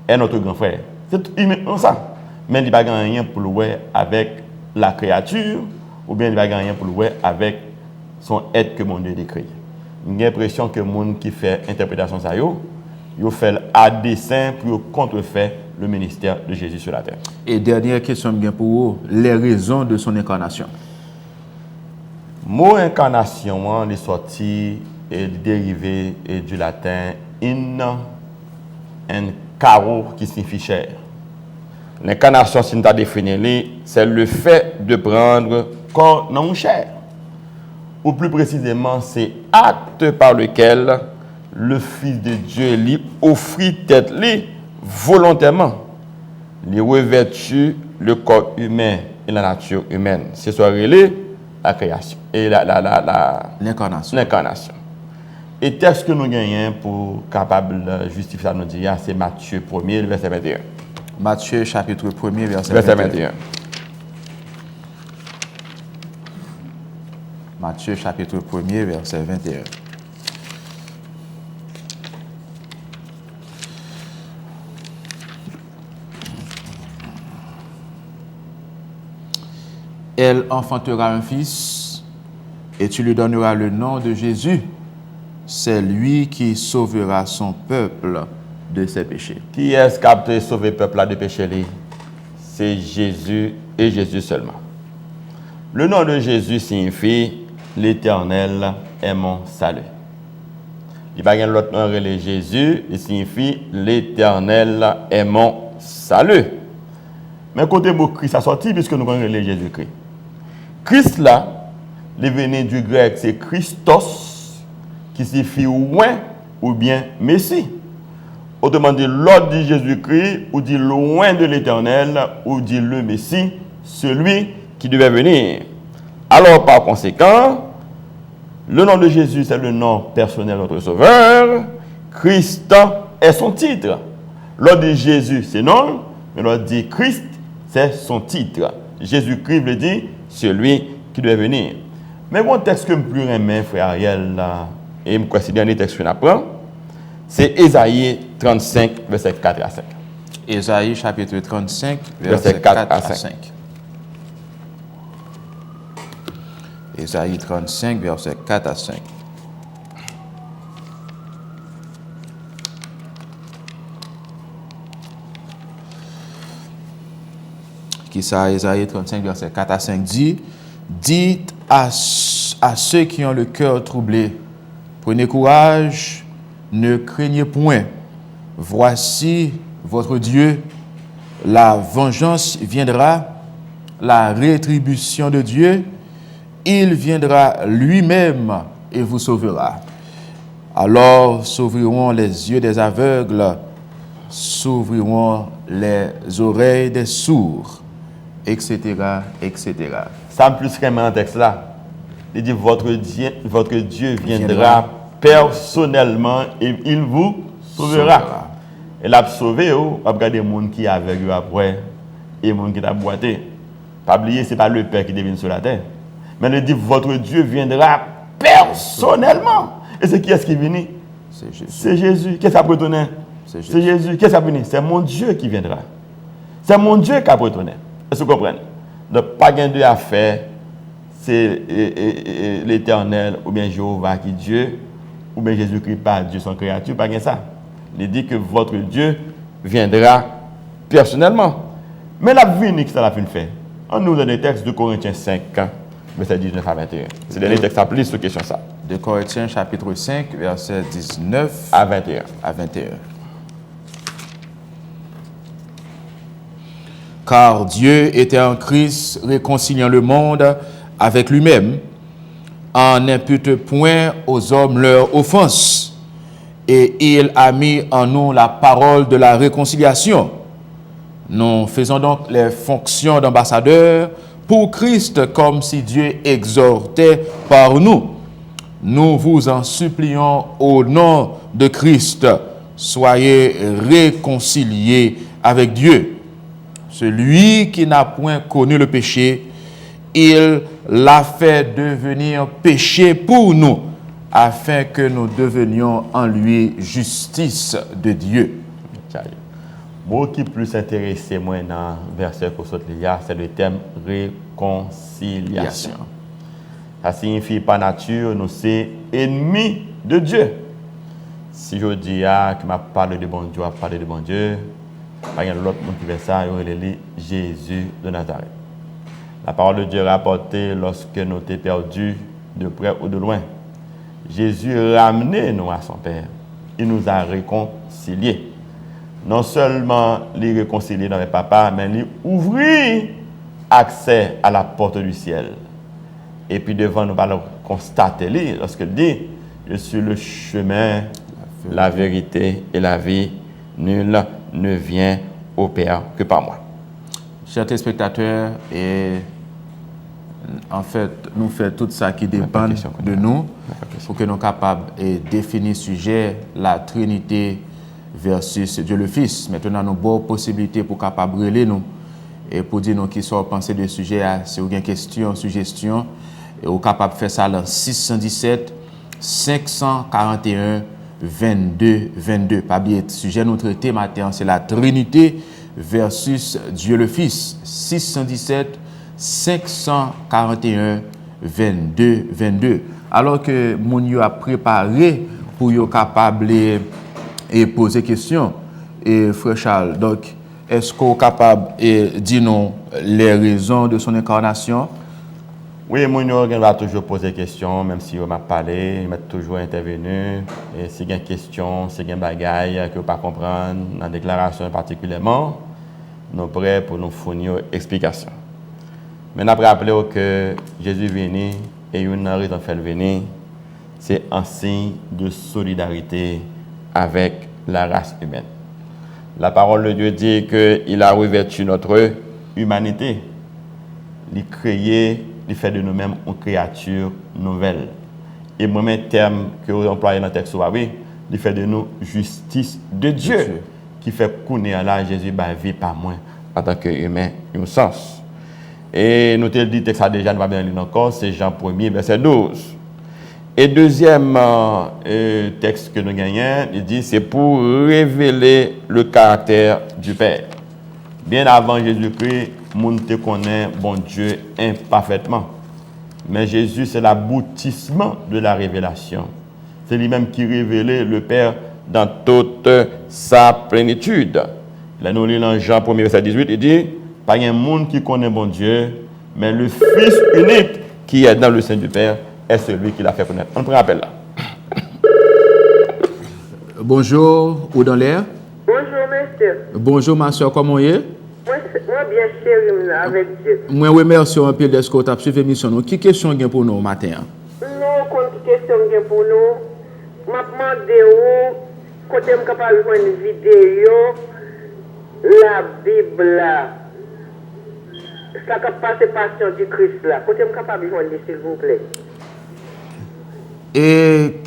Speaker 2: est notre grand frère. C'est immédiatement ça. Mais il n'y a pas rien pour le voir avec la créature, ou bien il n'y a pas rien pour le voir avec son être que mon Dieu décrit. J'ai l'impression que les gens qui font interprétation de ça, ils font à dessein pour contrefaire le ministère de Jésus sur la terre.
Speaker 1: Et dernière question bien pour vous, les raisons de son incarnation.
Speaker 2: Le mot incarnation est sorti et dérivé du latin in caro qui signifie chair. L'incarnation, si nous avons défini, c'est le fait de prendre corps dans une chair. Ou plus précisément, c'est acte par lequel le Fils de Dieu lui offrit tête lui volontairement, lui revêtu le corps humain et la nature humaine. C'est soit la création et l'incarnation. Et texte que nous gagnons pour capable justifier ça nous dire, c'est Matthieu 1er, verset 21.
Speaker 1: Matthieu chapitre 1er, verset
Speaker 2: 21.
Speaker 1: Matthieu chapitre 1er, verset 21. Elle enfantera un fils et tu lui donneras le nom de Jésus. C'est lui qui sauvera son peuple de ses péchés.
Speaker 2: Qui est-ce qui a sauvé le peuple de péché? C'est Jésus et Jésus seulement. Le nom de Jésus signifie l'Éternel est mon salut. Il n'y a pas l'autre nom de Jésus, il signifie l'Éternel est mon salut. Mais côté mot Christ a sorti puisque nous connaissons Jésus-Christ. Christ là, il venu du grec, c'est Christos, qui signifie loin ou bien Messie. Autrement dit, l'ordre de Jésus-Christ, ou dit loin de l'Éternel, ou dit le Messie, celui qui devait venir. Alors, par conséquent, le nom de Jésus, c'est le nom personnel de notre Sauveur. Christ est son titre. L'ordre de Jésus, c'est non, mais l'ordre de Christ, c'est son titre. Jésus-Christ veut dire celui qui devait venir. Mais bon texte que je plus aimé, frère Ariel, là, et je crois que c'est le dernier texte que je apprends, c'est Ésaïe 35, verset 4 à 5.
Speaker 1: Ésaïe chapitre 35, verset 4 à 5. Ésaïe 35, verset 4 à 5. Qui ça, Ésaïe 35, verset 4 à 5 dit, dites à ceux qui ont le cœur troublé, prenez courage, ne craignez point. Voici votre Dieu, la vengeance viendra, la rétribution de Dieu, il viendra lui-même et vous sauvera. Alors s'ouvriront les yeux des aveugles, s'ouvriront les oreilles des sourds, etc., etc.
Speaker 2: Ça me plus vraiment dans le texte là. Il dit votre Dieu viendra personnellement et il vous sauvera. Et l'a sauvé, on va regarder les gens qui sont aveugles après et les gens qui ont boité. Pas oublier, ce n'est pas le Père qui devient sur la terre. Mais il dit votre Dieu viendra personnellement. Et c'est qui est-ce qui vient?
Speaker 1: C'est Jésus.
Speaker 2: C'est Jésus. Qu'est-ce qui a prétonné? C'est Jésus. Qu'est-ce qui a venu? C'est mon Dieu qui viendra. C'est mon Dieu qui a prétonné. Est-ce que vous comprenez? Donc, pas gain de affaire, c'est l'Éternel ou bien Jéhovah qui est Dieu, ou bien Jésus-Christ pas Dieu, son créature, pas gain ça. Il dit que votre Dieu viendra personnellement. Mais la venue que ça l'a fait. On nous donne les textes de Corinthiens 5, verset 19 à 21. C'est le dernier texte à plus sur question ça.
Speaker 1: De Corinthiens chapitre 5, verset 19
Speaker 2: à 21.
Speaker 1: À 21. Car Dieu était en Christ réconciliant le monde avec lui-même, en n'impute point aux hommes leur offense, et il a mis en nous la parole de la réconciliation. Nous faisons donc les fonctions d'ambassadeurs pour Christ, comme si Dieu exhortait par nous. Nous vous en supplions au nom de Christ, soyez réconciliés avec Dieu. Celui qui n'a point connu le péché, il l'a fait devenir péché pour nous, afin que nous devenions en lui justice de Dieu.
Speaker 2: Moi qui plus intéressé moi dans le verset que c'est le thème réconciliation. Ça signifie par nature nous sommes ennemis de Dieu. Si je dis que m'a parlé de bon Dieu, parler de bon Dieu, pas y a l'autre monde qui fait ça, il est Jésus de Nazareth. La parole de Dieu rapportée lorsque nous étions perdus de près ou de loin. Jésus ramenait nous à son Père. Il nous a réconciliés. Non seulement les réconcilier dans le papa, mais les ouvrir accès à la porte du ciel. Et puis devant nous, allons constater, lorsqu'il dit, je suis le chemin, la vérité et la vie, nul ne vient au Père que par moi.
Speaker 1: Chers téléspectateurs, et en fait, nous faisons tout ça qui dépend de nous pour que nous soyons capables de définir le sujet, la Trinité versus Dieu le Fils. Maintenant, nous avons possibilité pour capable relayer nous et pour dire nous qui sont pensés de sujet, si vous avez une question, suggestion, et vous capable de faire ça dans 617 541 22 22. Pas bien, le sujet nous traité matin, c'est la Trinité versus Dieu le Fils. 617 541 22 22. Alors que mon yo a préparé pour yo capable et poser question. Et frère Charles, donc, est-ce qu'on est capable de dire nous les raisons de son incarnation?
Speaker 2: Oui, mon yo va toujours poser question, même si on m'a parlé, il m'a toujours intervenu. Et si il y a une question, si il y a une bagaille que vous ne pas comprendre, dans la déclaration particulièrement, nous sommes prêts pour nous fournir une explication. Mais nous avons rappelé que Jésus est venu et une raison de faire venir, c'est un signe de solidarité avec la race humaine. La parole de Dieu dit qu'il a revêtu notre humanité. Il créé, il fait de nous-mêmes une créature nouvelle. Et moi-même, terme que vous employez dans le texte, oui, il fait de nous justice de Dieu, qui fait connaître là Jésus va vivre par moi en tant qu'humain, un sens. Et nous te dit texte déjà, nous va bien lire encore, c'est Jean 1er, verset 12. Et deuxième texte que nous gagnons, il dit c'est pour révéler le caractère du Père. Bien avant Jésus-Christ, nous te connaît bon Dieu imparfaitement. Mais Jésus, c'est l'aboutissement de la révélation. C'est lui-même qui révélait le Père dans toute sa plénitude. Là, nous lisons Jean 1er, verset 18, il dit pas un monde qui connaît bon Dieu, mais le Fils unique qui est dans le sein du Père est celui qui l'a fait connaître. On prend appel là.
Speaker 1: Bonjour, ou dans l'air?
Speaker 4: Bonjour, monsieur.
Speaker 1: Bonjour, ma soeur, comment vous êtes?
Speaker 4: Moi, bien chéri, avec Dieu.
Speaker 1: Moi, remercie un peu de ce que tu as suivi l'émission. Quelle question est pour nous matin?
Speaker 4: Non, quelle question est pour nous? Je me demande où, quand je suis capable de voir une vidéo, la Bible là, ça qui passe passion du Christ là. Quand je suis capable de voir, s'il vous plaît.
Speaker 1: Et,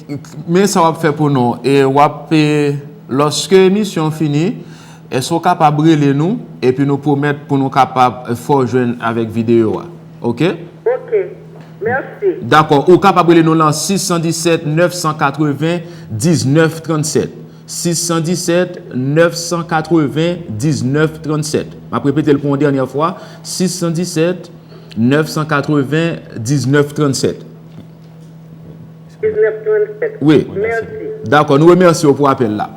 Speaker 1: mais ça va faire pour nous. Et lorsque l'émission finit, est-ce capable de brûler nous et puis nous promettre pour nous capables de faire joindre avec vidéo. OK?
Speaker 4: OK. Merci.
Speaker 1: D'accord. Ou capable de brûler nous dans 617 980 19 37. 617 980 19 37. Je vais répéter pour une dernière fois. 617 980 19 37.
Speaker 4: 1937.
Speaker 1: Oui.
Speaker 4: Merci.
Speaker 1: D'accord. Nous remercions pour l'appel là.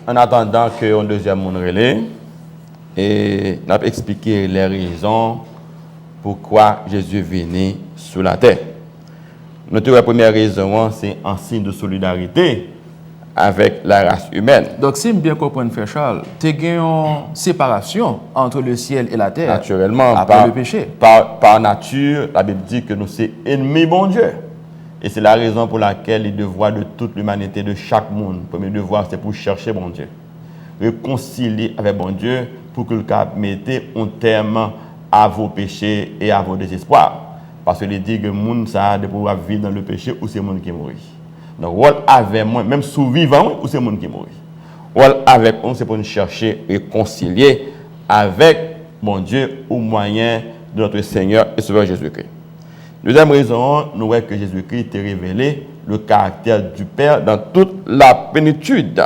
Speaker 2: En attendant qu'on deuxième monde relais, et nous avons expliqué les raisons pourquoi Jésus est venu sur la terre. Notre première raison, c'est un signe de solidarité avec la race humaine.
Speaker 1: Donc, si je bien comprends, frère Charles, tu as une séparation entre le ciel et la terre.
Speaker 2: Naturellement,
Speaker 1: après le péché.
Speaker 2: Par nature, la Bible dit que nous sommes ennemis bon Dieu. Et c'est la raison pour laquelle il devoir de toute l'humanité, de chaque monde, le premier devoir, c'est pour chercher bon Dieu. Réconcilier avec bon Dieu pour que le cap mette un terme à vos péchés et à vos désespoirs. Parce qu'il dit que le monde, ça a de pouvoir vivre dans le péché ou c'est le monde qui mourit. Donc, avec moi, même sous vivant, ou c'est le monde qui mourit. Avec nous, c'est pour nous chercher réconcilier avec mon Dieu au moyen de notre Seigneur et Sauveur Jésus-Christ. Deuxième raison, nous voyons que Jésus-Christ t'a révélé le caractère du Père dans toute la plénitude.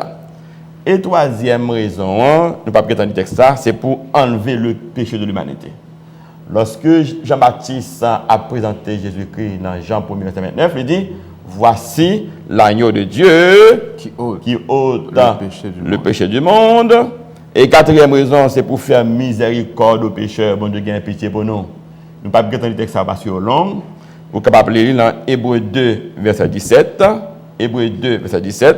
Speaker 2: Et troisième raison, nous ne pas prétendre texte ça, c'est pour enlever le péché de l'humanité. Lorsque Jean-Baptiste a présenté Jésus-Christ dans Jean 1, verset 29, il dit, voici l'agneau de Dieu qui ôte le péché du monde. Et quatrième raison, c'est pour faire miséricorde aux pécheurs. Bon Dieu, gagne pitié pour nous. Nous ne pouvons pas prétendre le texte ça parce que c'est long. Vous êtes capable de lire dans Hébreux 2, verset 17, Hébreux 2, verset 17,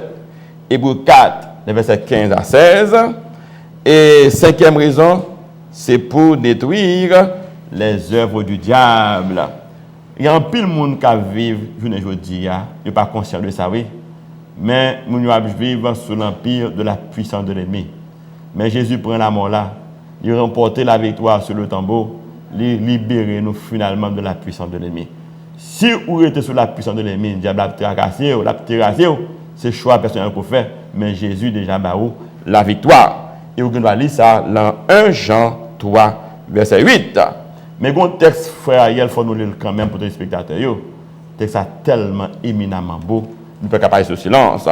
Speaker 2: Hébreux 4, verset 15 à 16. Et cinquième raison, c'est pour détruire les œuvres du diable. Il y a un pile de monde qui vivent, je ne dis pas, il n'est pas conscient de ça, oui. Mais nous vivons sous l'empire de la puissance de l'ennemi. Mais Jésus prend la mort là, il remporte la victoire sur le tambour, il libère nous finalement de la puissance de l'ennemi. Si vous êtes sous la puissance de l'ennemi, le diable a terrassé, c'est choix personnel qu'on fait, mais Jésus déjà bat la victoire. Et vous pouvez lire ça dans 1 Jean 3, verset 8. Mais le texte, frère, il faut nous lire quand même pour les spectateurs. Le texte est tellement éminemment beau, nous ne pouvons pas parler sous silence,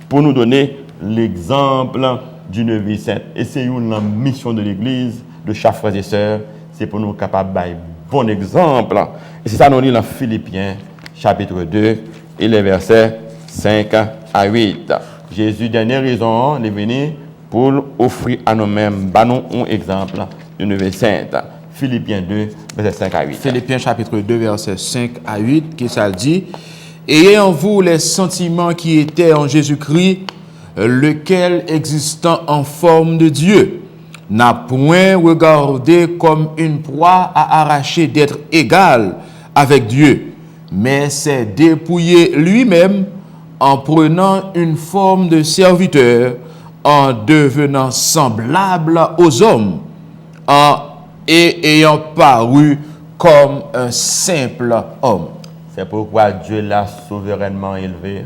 Speaker 2: pour nous donner l'exemple d'une vie sainte. Et c'est une mission de l'Église, de chaque frère et sœur, c'est pour nous capables de bon exemple. Et c'est ça nous lit dans Philippiens, chapitre 2, et les versets 5 à 8. Jésus, dernière raison, est venu pour offrir à nous-mêmes un exemple d'une vie sainte. Philippiens 2, verset 5 à 8.
Speaker 1: Philippiens chapitre 2, verset 5 à 8, qui ça dit, « Ayez en vous les sentiments qui étaient en Jésus-Christ, lequel, existant en forme de Dieu, n'a point regardé comme une proie à arracher d'être égal avec Dieu, mais s'est dépouillé lui-même en prenant une forme de serviteur, en devenant semblable aux hommes, et ayant paru comme un simple homme. »
Speaker 2: C'est pourquoi Dieu l'a souverainement élevé.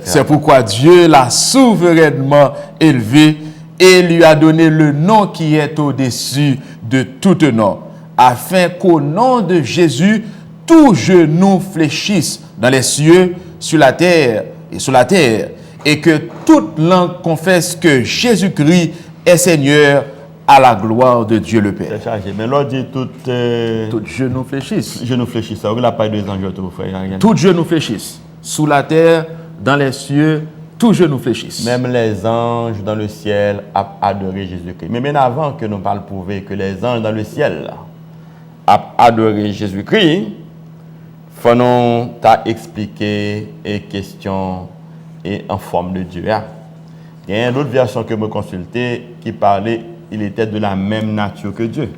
Speaker 1: C'est pourquoi Dieu l'a souverainement élevé et lui a donné le nom qui est au-dessus de tout nom, afin qu'au nom de Jésus, tout genou fléchisse dans les cieux, sur la terre et sous la terre, et que toute langue confesse que Jésus-Christ est Seigneur, à la gloire de Dieu le Père.
Speaker 2: C'est chargé. Mais l'on dit tout
Speaker 1: genou fléchisse.
Speaker 2: Genou fléchisse. Ça, il a pas deux anges, frère.
Speaker 1: Tout genou fléchisse. Sous la terre, dans les cieux, tout genou fléchisse.
Speaker 2: Même les anges dans le ciel ont adoré Jésus-Christ. Mais bien avant que nous parlions prouver que les anges dans le ciel ont adoré Jésus-Christ, il faut nous expliquer et question et en forme de Dieu. Il y a une autre version que je consultais qui parlait il était de la même nature que Dieu.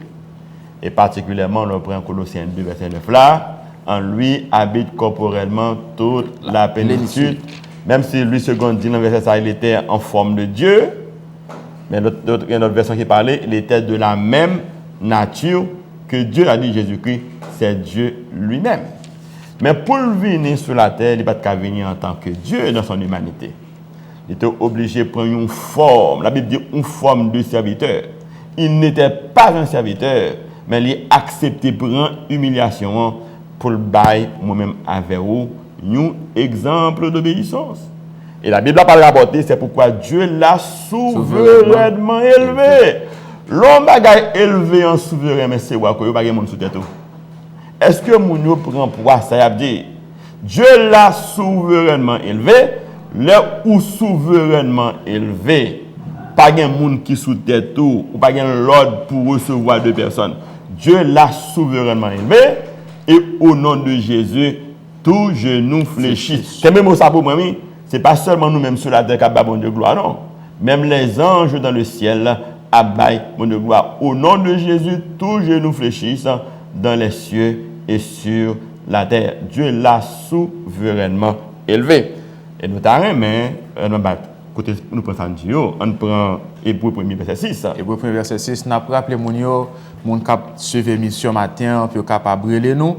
Speaker 2: Et particulièrement, on prend Colossiens 2, verset 9 là, en lui habite corporellement toute la plénitude. Même si lui, second dit dans le verset ça, il était en forme de Dieu, mais il y a une autre version qui parlait, il était de la même nature que Dieu, a dit Jésus-Christ, c'est Dieu lui-même. Mais pour venir sur la terre, il ne peut pas venir en tant que Dieu dans son humanité. Il était obligé de prendre une forme. La Bible dit une forme de serviteur. Il n'était pas un serviteur, mais il a accepté de prendre humiliation pour le bail moi-même avec vous, un exemple d'obéissance. Et la Bible n'a pas rapporté, c'est pourquoi Dieu l'a souverainement élevé. L'homme a élevé en souverain, mais c'est quoi que vous n'avez pas de sous tête. Est-ce que mon prend poids, ça y a dit Dieu l'a souverainement élevé. Là où souverainement élevé, pas de monde qui sous tête ou pas de l'ordre pour recevoir deux personnes. Dieu l'a souverainement élevé et au nom de Jésus, tout genou fléchit. C'est même ça pour moi, c'est pas seulement nous-mêmes sur la terre qui avons de gloire, non. Même les anges dans le ciel abaillent mon de gloire. Au nom de Jésus, tout genou fléchisse dans les cieux et sur la terre. Dieu l'a souverainement élevé. Et nous avons côté nous prenons on prend Hébreux 1 verset 6.
Speaker 1: Hébreux 1 verset 6, n'a rappelé mon cap suivre émission matin pour capable brûler nous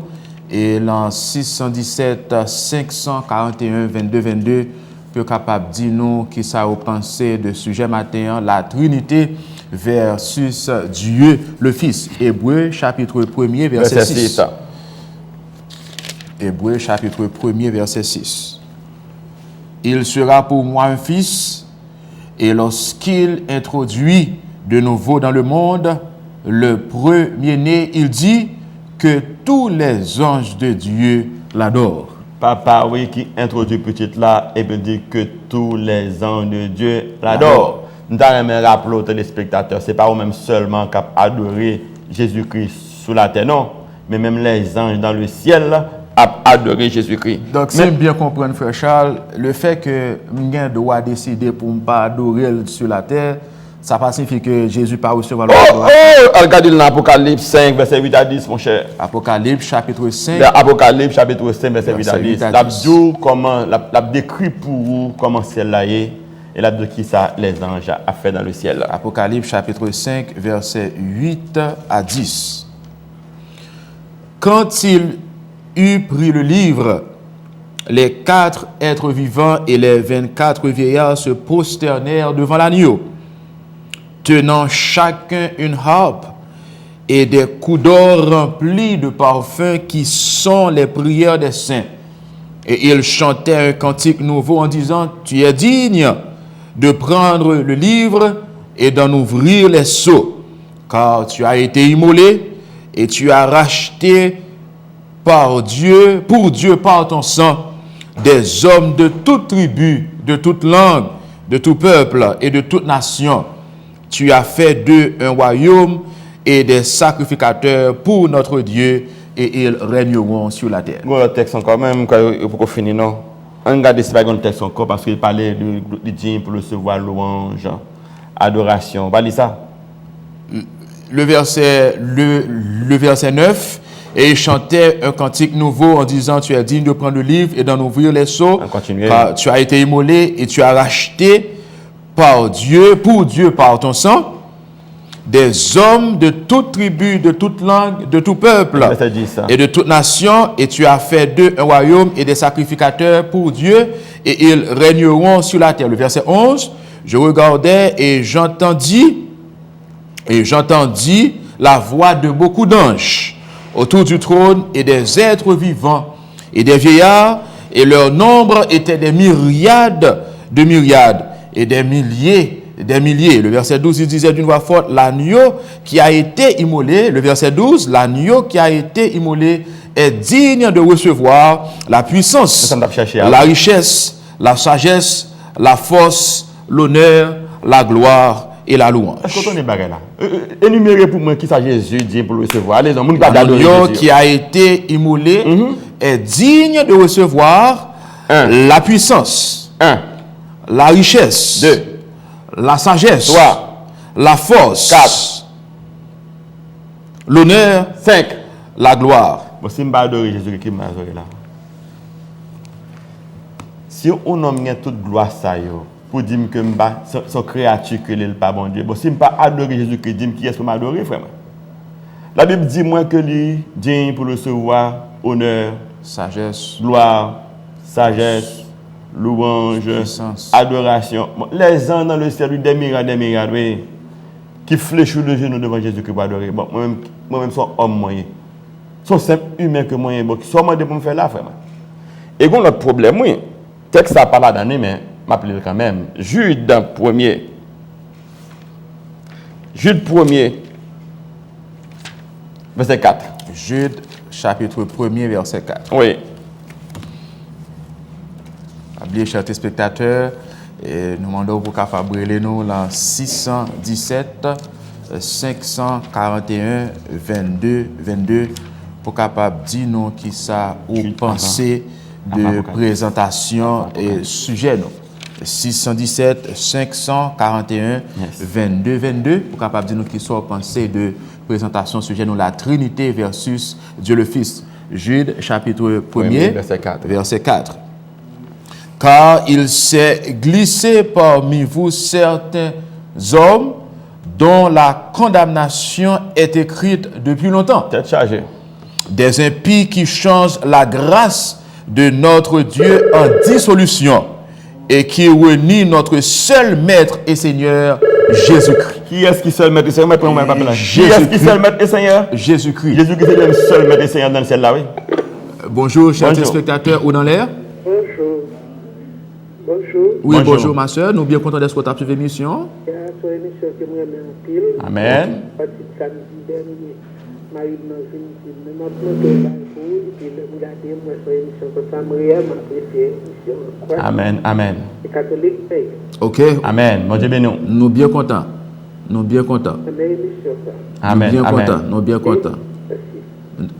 Speaker 1: et l'an 617 541 22 22 pour capable dire nous qui ça au pensé de sujet matin la Trinité versus Dieu le Fils. Hébreux chapitre 1 verset 6. Hébreux chapitre 1er verset 6. Il sera pour moi un fils, et lorsqu'il introduit de nouveau dans le monde le premier-né, il dit que tous les anges de Dieu l'adorent.
Speaker 2: Papa, oui, qui introduit petit là, et puis dit que tous les anges de Dieu l'adorent. Nous allons rappeler aux téléspectateurs, ce n'est pas eux-mêmes seulement qui adorer Jésus-Christ sous la terre, non, mais même les anges dans le ciel ont adoré Jésus-Christ.
Speaker 1: Donc, si bien comprendre, frère Charles, le fait que je dois décider pour ne pas adorer sur la terre, ça pas signifie que Jésus pas recevoir le pouvoir.
Speaker 2: Regardez l'Apocalypse 5, verset 8 à 10, mon cher.
Speaker 1: Apocalypse chapitre 5.
Speaker 2: Apocalypse chapitre 5, verset 8 à 10.
Speaker 1: 8 à 10.
Speaker 2: La comment, la décrit pour vous comment c'est là et la de qui ça les anges a fait dans le ciel.
Speaker 1: Apocalypse chapitre 5, verset 8 à 10. Quand il eut pris le livre, les 4 êtres vivants et les 24 vieillards se prosternèrent devant l'agneau, tenant chacun une harpe et des coups d'or remplis de parfums qui sont les prières des saints. Et ils chantaient un cantique nouveau en disant, « Tu es digne de prendre le livre et d'en ouvrir les sceaux, car tu as été immolé et tu as racheté pour Dieu par ton sang, des hommes de toute tribu, de toute langue, de tout peuple et de toute nation. Tu as fait d'eux un royaume et des sacrificateurs pour notre Dieu, et ils régneront sur la terre.
Speaker 2: Le texte encore même, pour qu'on finisse, non? On regarde ce texte encore parce qu'il parlait de digne pour recevoir louange, adoration. On va lire ça.
Speaker 1: Le verset 9. Et il chantait un cantique nouveau en disant, tu es digne de prendre le livre et d'en ouvrir les sceaux, car tu as été immolé et tu as racheté pour Dieu par ton sang, des hommes de toute tribu, de toute langue, de tout peuple et de toute nation, et tu as fait d'eux un royaume et des sacrificateurs pour Dieu, et ils régneront sur la terre. Le verset 11, je regardais et j'entendis la voix de beaucoup d'anges autour du trône et des êtres vivants et des vieillards, et leur nombre était des myriades de myriades et des milliers. Le verset 12, il disait d'une voix forte, l'agneau qui a été immolé, le verset 12, l'agneau qui a été immolé est digne de recevoir la puissance, la richesse, la sagesse, la force, l'honneur, la gloire et la louange.
Speaker 2: Est-ce que tu es là? Énumérez pour moi qui ça Jésus dit pour recevoir. Les hommes
Speaker 1: l'agneau qui a été immolé est digne de recevoir la puissance, la richesse,
Speaker 2: 2,
Speaker 1: la sagesse,
Speaker 2: 3,
Speaker 1: la force,
Speaker 2: 4,
Speaker 1: l'honneur,
Speaker 2: 5,
Speaker 1: la gloire.
Speaker 2: Bon, si je adore Jésus qui m'a adoré là. Si on nomme toute gloire ça yo, pour dire que son créature que n'est pas bon Dieu. Bon, si je ne pas adorer Jésus qui dit qui est-ce que je m'adore, frère? La Bible dit moi que lui digne pour recevoir honneur,
Speaker 1: sagesse,
Speaker 2: gloire, sagesse, louange,
Speaker 1: puissance,
Speaker 2: adoration. Bon, les gens dans le ciel, des myriades, oui, qui fléchissent le genou devant Jésus qui va adorer. Bon, moi-même, sont homme moyen. Sont simple humain que moyen. Bon, qui sont moi pour me faire là, frère. Et bon, le problème, oui, texte ça pas là dans nous, mais m'appeler quand même. Jude 1er. Jude 1er, verset 4.
Speaker 1: Jude chapitre 1er, verset 4.
Speaker 2: Oui.
Speaker 1: Bien, chers téléspectateurs, nous demandons pour qu'à fabriquer nous dans 617 541 22 pour capable dire nous qui ça ou penser de présentation et sujet nous. 617 541 22 pour capable dire nous qui soit pensée de présentation sujet nous la Trinité versus Dieu le Fils. Jude chapitre 1er verset 4. Car il s'est glissé parmi vous certains hommes dont la condamnation est écrite depuis longtemps.
Speaker 2: Tête chargée.
Speaker 1: Des impies qui changent la grâce de notre Dieu en dissolution et qui renient notre seul Maître et Seigneur, Jésus-Christ.
Speaker 2: Qui est-ce qui seul Maître et Seigneur? Qui est-ce qui seul Maître et Seigneur?
Speaker 1: Jésus-Christ.
Speaker 2: Jésus-Christ est le seul Maître et Seigneur dans le ciel là, oui.
Speaker 1: Bonjour, chers
Speaker 2: Bonjour.
Speaker 1: téléspectateurs, ou dans l'air?
Speaker 4: Bonjour. Bonjour.
Speaker 1: Oui,
Speaker 2: Bonjour.
Speaker 1: bonjour, ma soeur. Nous bien contents d'être sur ta émission.
Speaker 4: Il y a une émission que moi j'aime en pile.
Speaker 2: Amen.
Speaker 4: Parti de samedi dernier. Marie m'a fini. Mais maintenant, je vais et puis je regarde moi sur l'émission que ça me réellement apprécié l'émission.
Speaker 2: Amen. Amen.
Speaker 4: Les catholiques payent.
Speaker 1: OK?
Speaker 2: Amen. Mon Dieu béni.
Speaker 1: Nous bien contents. Nous bien contents.
Speaker 4: La meilleure émission, ça.
Speaker 2: Amen.
Speaker 1: Nous bien
Speaker 2: Amen.
Speaker 1: contents. Nous bien contents.
Speaker 4: Merci.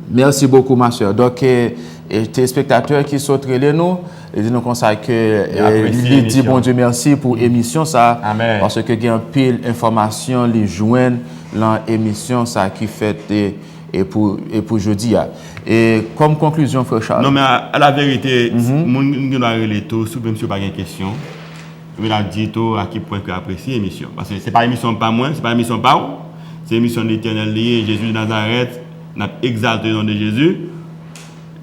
Speaker 1: Merci beaucoup, ma soeur. Donc, téléspectateurs qui sont relés nous, ils disent nous comme ça que
Speaker 2: apprécie
Speaker 1: il dit
Speaker 2: l'émission.
Speaker 1: bon Dieu merci pour l'émission ça.
Speaker 2: Amen.
Speaker 1: Parce que il y a un pile d'informations, les joignent dans l'émission ça qui fait et pour jeudi. Et comme conclusion, frère Charles.
Speaker 2: Non, mais à la vérité, mon qui doit relayer tout, si même si pas une question, je vais la dire tout à quel point que apprécie l'émission. Parce que c'est pas émission pas moi, c'est pas émission pas où, c'est émission de l'Éternel lié, Jésus de Nazareth, n'a exalté le nom de Jésus.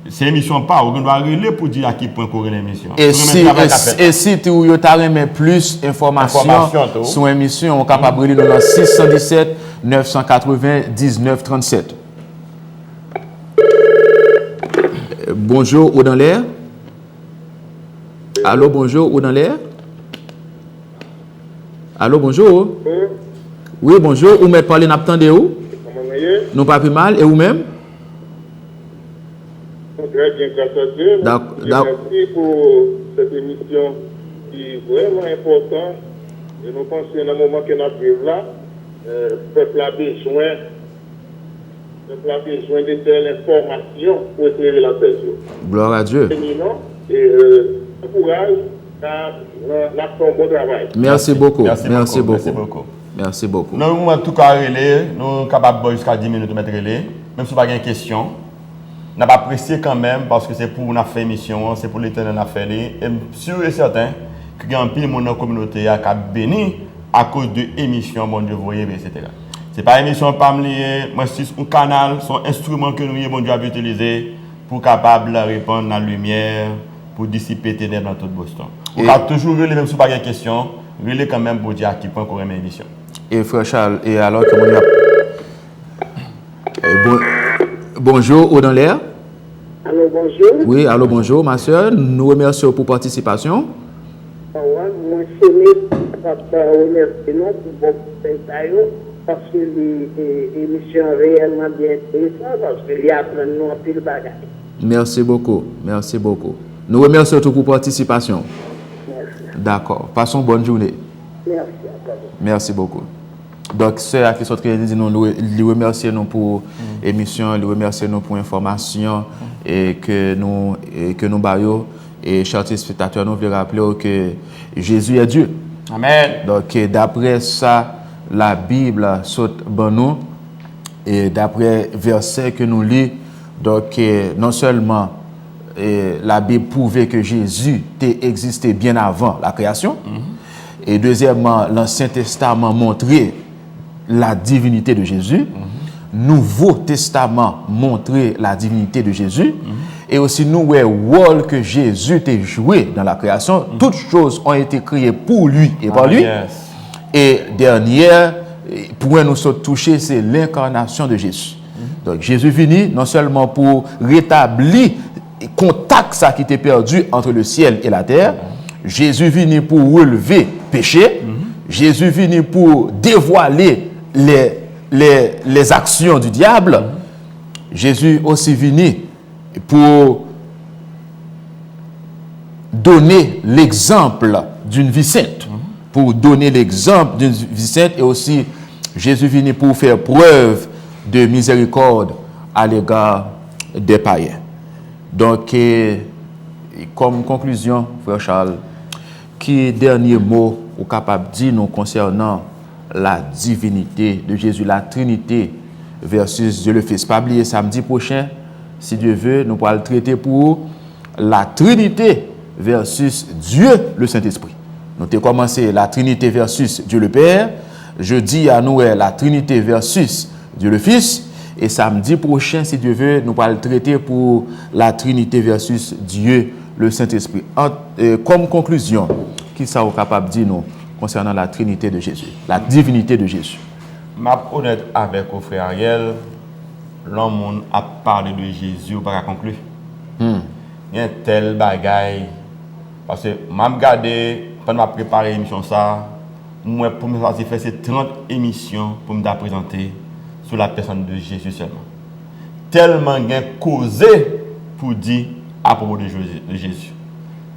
Speaker 2: C'est émission pas où, on doit relayer pour dire à quel point qu'on l'émission.
Speaker 1: Et si tu as plus d'informations
Speaker 2: Information,
Speaker 1: sur l'émission, on est capable de nous dans 617 980 19 37. Bonjour, ou dans l'air? Allô, bonjour, ou dans l'air? Allô, bonjour? Oui, bonjour, ou m'êtes parlé n'attendez où? Nous pas plus mal, et vous-même?
Speaker 5: Très bien, grâce à Dieu.
Speaker 1: D'accord.
Speaker 5: Merci pour cette émission qui est vraiment importante. Et nous pensons que dans le moment que nous vivons là, le peuple a besoin de telles informations pour éclairer la personne.
Speaker 1: Gloire à Dieu.
Speaker 5: Et courage dans son bon travail.
Speaker 1: Merci beaucoup.
Speaker 2: Merci
Speaker 1: Merci
Speaker 2: beaucoup.
Speaker 1: beaucoup.
Speaker 2: Merci beaucoup.
Speaker 1: Merci beaucoup.
Speaker 2: Nous, en tout cas, nous sommes capables jusqu'à 10 minutes de mettre relais, même si pas de question. N'a pas apprécié quand même parce que c'est pour nous faire émission, c'est pour l'Éternel à faire. Et sûr et certain qu'il y a un pile de la communauté qui a béni à cause de l'émission, bon Dieu, voyez, etc. C'est pas une émission pas liée, moi c'est un canal, c'est un instrument que nous, bon Dieu, avons utilisé pour capable répandre la lumière, pour dissiper les ténèbres dans tout Boston. On va toujours relayer, même si pas de question, relayer quand même pour dire à quel point qu'on aime l'émission.
Speaker 1: Et frère Charles, et alors que mon bonjour, ou dans l'air?
Speaker 4: Allô, bonjour.
Speaker 1: Oui, allô, bonjour, ma soeur. Nous remercions pour participation.
Speaker 4: Moi, je remercie nous pour votre spectacle parce que l'émission est réellement bien intéressante parce qu'il y a plein de nous pile bagaille.
Speaker 1: Merci beaucoup, merci beaucoup. Nous remercions tout pour participation.
Speaker 4: Merci.
Speaker 1: D'accord. Passons bonne journée.
Speaker 4: Merci à vous.
Speaker 1: Merci beaucoup. Donc, ceux qui sont très dit nous remercions nous pour l'émission, nous remercions nous pour l'information et que nous baillons. Et chers spectateurs, nous voulons rappeler que Jésus est Dieu.
Speaker 2: Amen.
Speaker 1: Donc, d'après ça, la Bible saute bon nous. Et d'après verset que nous lisons, donc, non seulement la Bible prouvait que Jésus existait bien avant la création, et deuxièmement, l'Ancien Testament montrait la divinité de Jésus, Nouveau Testament montrait la divinité de Jésus, et aussi nous voyons le rôle que Jésus a joué dans la création. Toutes choses ont été créées pour lui et par lui.
Speaker 2: Yes.
Speaker 1: Et dernière, pour nous sommes touchés, c'est l'incarnation de Jésus. Donc Jésus venu non seulement pour rétablir le contact ça qui était perdu entre le ciel et la terre, Jésus venu pour relever péché, Jésus venu pour dévoiler les actions du diable, Jésus aussi venu pour donner l'exemple d'une vie sainte, pour donner l'exemple d'une vie sainte, et aussi Jésus venu pour faire preuve de miséricorde à l'égard des païens. Donc, comme conclusion, frère Charles, qui dernier mot ou capable de dire nous concernant la divinité de Jésus, la Trinité versus Dieu le Fils. Pas oublier samedi prochain, si Dieu veut, nous pourrons le traiter pour la Trinité versus Dieu le Saint-Esprit. Nous avons commencé la Trinité versus Dieu le Père. Jeudi à nous la Trinité versus Dieu le Fils. Et samedi prochain, si Dieu veut, nous allons le traiter pour la Trinité versus Dieu le Saint-Esprit. Comme conclusion, qui ça est capable de dire nous concernant la Trinité de Jésus, la divinité de Jésus?
Speaker 2: Je suis honnête avec mon frère Ariel. L'homme a parlé de Jésus, on ne peut pas conclure. Il y a tel bagaille. Parce que m'a regardé pendant ma préparer l'émission ça, moi pour me faire c'est 30 émissions pour me présenter sur la personne de Jésus seulement. Tellement bien causé pour dire à propos de Jésus.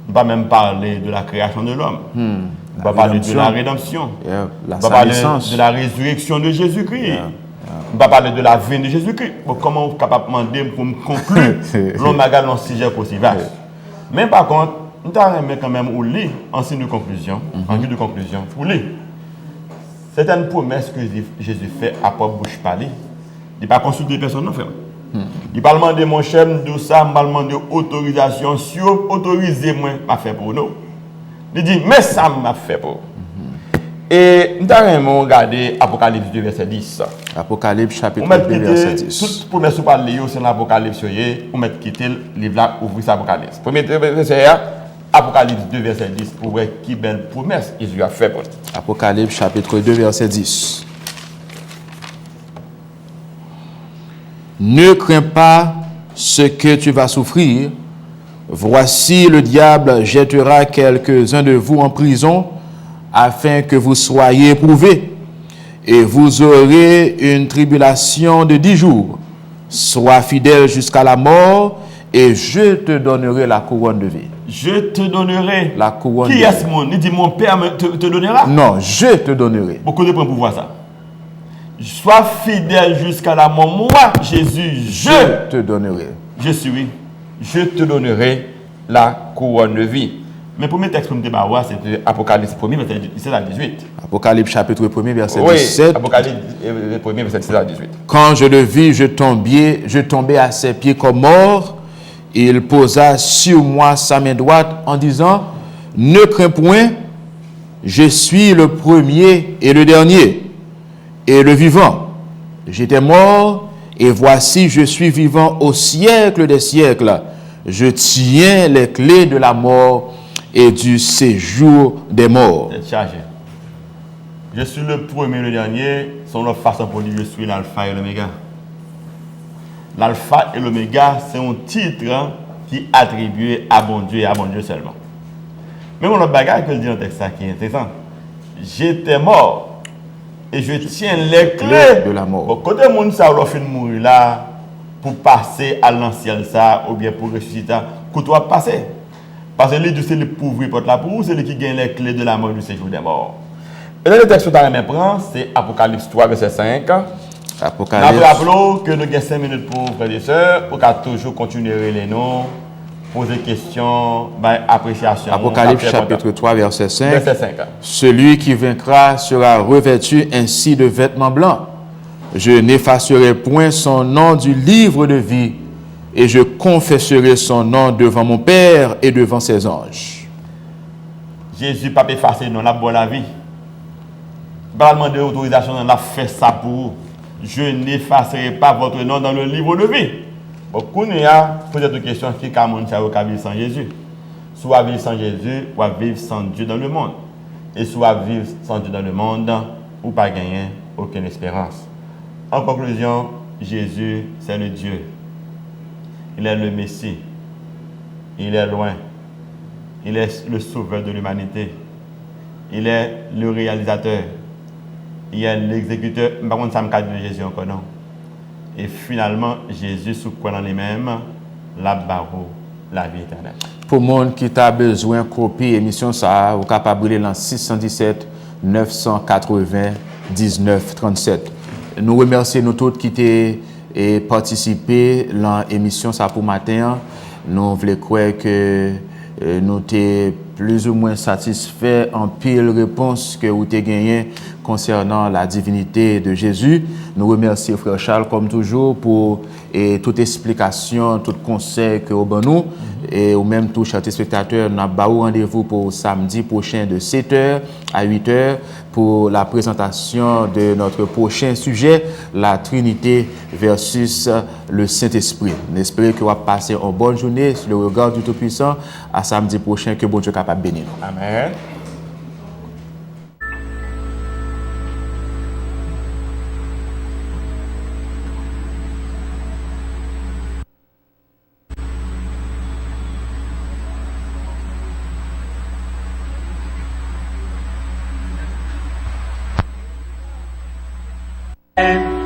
Speaker 2: On va même parler de la création de l'homme. On va parler de la rédemption.
Speaker 1: La
Speaker 2: on va parler
Speaker 1: naissance.
Speaker 2: de la résurrection de Jésus-Christ. On va parler de la venue de Jésus-Christ. Bon, comment on est capable de demander pour me conclure l'homme a un sujet aussi vaste. Mais par contre, nous avons quand même lire en signe de conclusion, en guise de conclusion, pour lire. Certaines promesses que Jésus fait à propre bouche parler, il ne pas consulter personne, non, frère. Il ne pas demander mon chef de ça, il ne pas demander autorisation, si vous autorisez-moi, m'a fait pour nous. Il dit, mais ça m'a fait pour. Et nous avons regardé Apocalypse 2, verset 10.
Speaker 1: Apocalypse chapitre 2, verset 10.
Speaker 2: Toute promesse pour lire, c'est l'Apocalypse, on met quitter le livre là, ouvrir cet Apocalypse. Premier verset, Apocalypse 2, verset 10, pour voir qui belle promesse Jésus a fait pour nous.
Speaker 1: Apocalypse chapitre 2, verset 10. Ne crains pas ce que tu vas souffrir. Voici le diable jettera quelques-uns de vous en prison afin que vous soyez éprouvés. Et vous aurez une tribulation de 10 jours. Sois fidèle jusqu'à la mort et je te donnerai la couronne de vie.
Speaker 2: Je te donnerai
Speaker 1: La couronne
Speaker 2: Qui
Speaker 1: de
Speaker 2: est-ce monde? Il dit mon père te donnera.
Speaker 1: Non, je te donnerai.
Speaker 2: Beaucoup de points pour voir ça. Sois fidèle jusqu'à la mort. Moi, Jésus,
Speaker 1: Je te donnerai.
Speaker 2: je suis. Je te donnerai la couronne de vie. Mais pour mes textes pour me débarrasser, c'est Apocalypse 1er, verset 17 à 18.
Speaker 1: Apocalypse chapitre 1er, verset
Speaker 2: Oui,
Speaker 1: 17.
Speaker 2: Apocalypse 1er, verset 17 à 18.
Speaker 1: Quand je le vis, je tombais à ses pieds comme mort. Il posa sur moi sa main droite en disant, ne crains point, je suis le premier et le dernier, et le vivant. J'étais mort, et voici, je suis vivant au siècle des siècles. Je tiens les clés de la mort et du séjour des morts.
Speaker 2: C'est chargé. Je suis le premier et le dernier. Son autre façon pour dire je suis l'alpha et l'oméga. L'alpha et l'oméga, c'est un titre qui est attribué à bon Dieu et à bon Dieu seulement. Mais mon autre bagage que je dis dans le texte qui est intéressant. J'étais mort et je tiens les clés
Speaker 1: de la mort.
Speaker 2: Bon, côté monde ça on fin mourir là pour passer à l'ancien ça ou bien pour ressusciter, que toi passer. Parce que lui c'est le pauvre porte la pour c'est lui qui gagne les clés de la mort du séjour des morts. Et là le texte que tu as prend c'est Apocalypse 3 verset 5.
Speaker 1: Apocalypse.
Speaker 2: Nous rappelons que nous avons 5 minutes pour frères et sœurs, pour toujours continuer les noms, poser questions, appréciation.
Speaker 1: Apocalypse chapitre 3, verset 5.
Speaker 2: Verset 5.
Speaker 1: Celui qui vaincra sera revêtu ainsi de vêtements blancs. Je n'effacerai point son nom du livre de vie et je confesserai son nom devant mon Père et devant ses anges.
Speaker 2: Jésus n'a pas effacé non la bonne vie. Il n'a pas demandé autorisation, il a fait ça pour vous. Je n'effacerai pas votre nom dans le livre de vie. Beaucoup nous a posé des questions qui commencent à vivre sans Jésus. Soit vivre sans Jésus, ou vivre sans Dieu dans le monde. Et soit vivre sans Dieu dans le monde, ou pas gagner aucune espérance. En conclusion, Jésus, c'est le Dieu. Il est le Messie. Il est loin. Il est le sauveur de l'humanité. Il est le réalisateur. Il y a l'exécuteur, par contre, ça me cadre de Jésus encore non. Et finalement, Jésus, sous quoi dans les mêmes, la barreau, la vie éternelle.
Speaker 1: Pour le monde qui a besoin de copie émission, ça, vous capable de dans 617 980 19 37. Nous remercions nous tous qui ont participé à l'émission ça pour matin. Nous voulons croire que nous sommes plus ou moins satisfaits en pile réponse que vous avez gagné concernant la divinité de Jésus. Nous remercions Frère Charles comme toujours pour toute explication, tout conseil que vous avez nous. Et ou même tous chers spectateurs, nous avons rendez-vous pour samedi prochain de 7h à 8h pour la présentation de notre prochain sujet, la Trinité versus le Saint-Esprit. Nous espérons que vous allez passer une bonne journée sur le regard du Tout-Puissant. À samedi prochain, que bon Dieu soit capable de bénir.
Speaker 2: Amen.
Speaker 6: Victoria.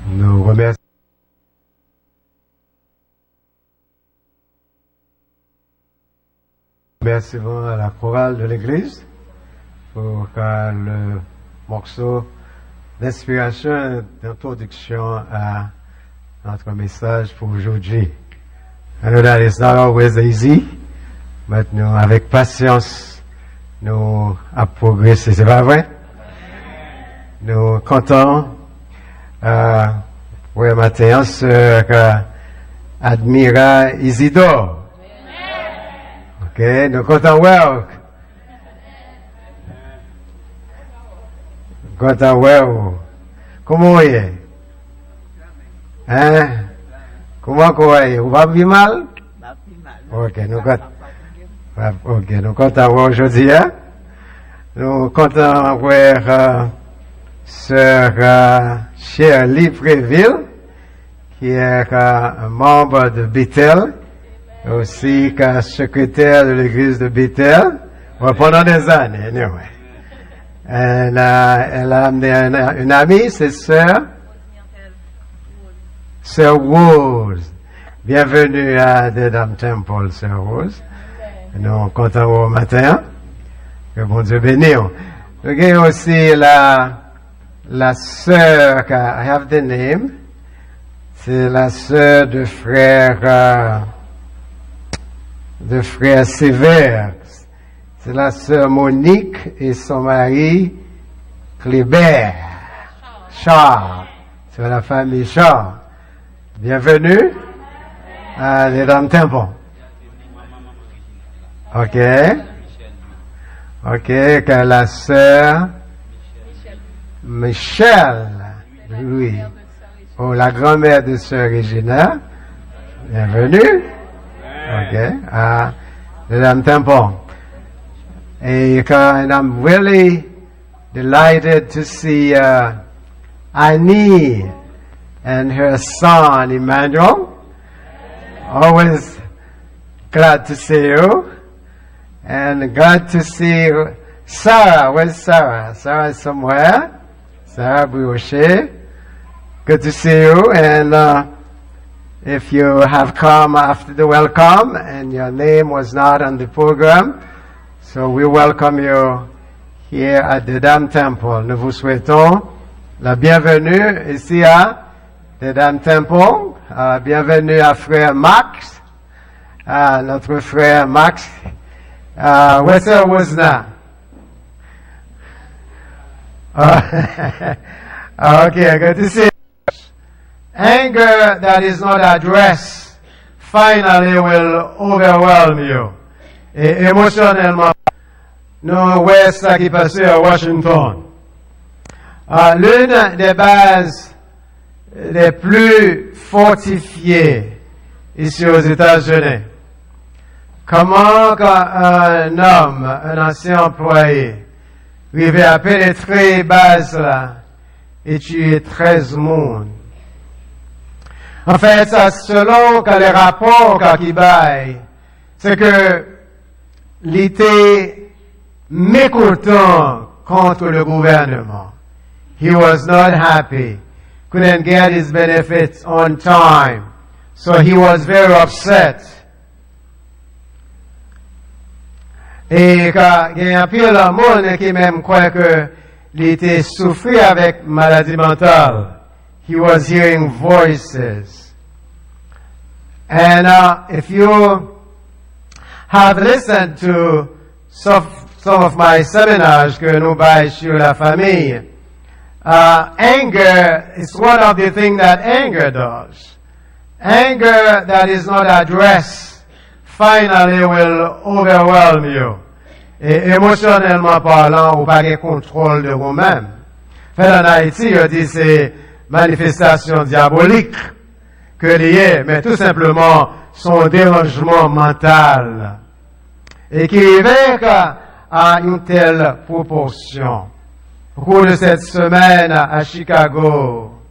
Speaker 6: Nous remercions à la chorale de l'église pour le morceau d'inspiration d'introduction à notre message pour aujourd'hui. I know that it's not always easy, but nous, avec patience, nous avons progressé. C'est pas vrai? Nous comptons pour le matin, sœur Admira Isidore. Ok, nous comptons well. Comptons well. Comment il est? Hein? Comment il est? Vous va bien mal? Ok, nous comptons well aujourd'hui. Hein? Nous comptons voir sœur Shirley Préville, qui est un membre de Bethel, aussi secrétaire de l'église de Bethel, pendant des années, anyway. Elle a amené une amie, c'est sœur Rose. Bienvenue à Dedham Temple, sœur Rose. Nous sommes contents au matin. Que bon Dieu bénisse. Nous avons aussi la sœur, I have the name, c'est la sœur de frère Sévère. C'est la sœur Monique et son mari Clébert. Charles. C'est la famille Charles. Bienvenue à Dedham Temple. Ok, que la sœur Michel, oui. Oh, la grand-mère de sœur Regina. Bienvenue. Ok. À Dedham Temple. And I'm really delighted to see Annie and her son Emmanuel. Always glad to see you. And glad to see Sarah. Where's Sarah? Sarah is somewhere. Sarah Brioche, good to see you. And if you have come after the welcome and your name was not on the program, so we welcome you here at the Dedham Temple. Nous vous souhaitons la bienvenue ici à Dedham Temple. Bienvenue à frère Max, notre frère Max. Where's Sir Wozna? Okay, good to see you. Anger that is not addressed finally will overwhelm you. Et émotionnellement, nous voyons ça qui passe à Washington. L'une des bases les plus fortifiées ici aux États-Unis. Comment un homme, un ancien employé, arrive à pénétrer base là et tuer 13 monde. En fait, ça, selon les rapports qu'il baille, c'est que l'été mécontent contre le gouvernement. He was not happy. Couldn't get his benefits on time. So he was very upset. Et quand il y a un peu de monde qui même croit que il était souffert avec maladie mentale. He was hearing voices. And if you have listened to some of my seminars que nous baillons sur la famille, anger is one of the things that anger does. Anger that is not addressed finally will overwhelm you. Et émotionnellement parlant, vous n'avez pas contrôle de vous-même. Fait en Haïti, on dit c'est manifestation diabolique. que lié, mais tout simplement son dérangement mental. Et qui arrivait à une telle proportion. Au cours de cette semaine à Chicago,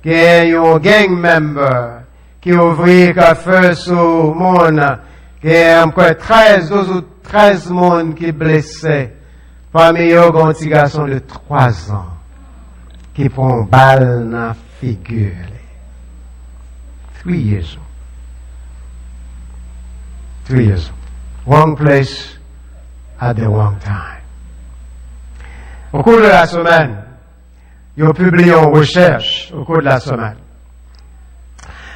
Speaker 6: il y a un gang member qui ouvrit un feu sur le monde, il y a encore 13 personnes qui blessés. Parmi eux, un petit garçon de 3 ans qui prend une balle dans la figure. 3 years old. 3 years old. Wrong place at the wrong time. Au cours de la semaine, ils ont publié une recherche au cours de la semaine.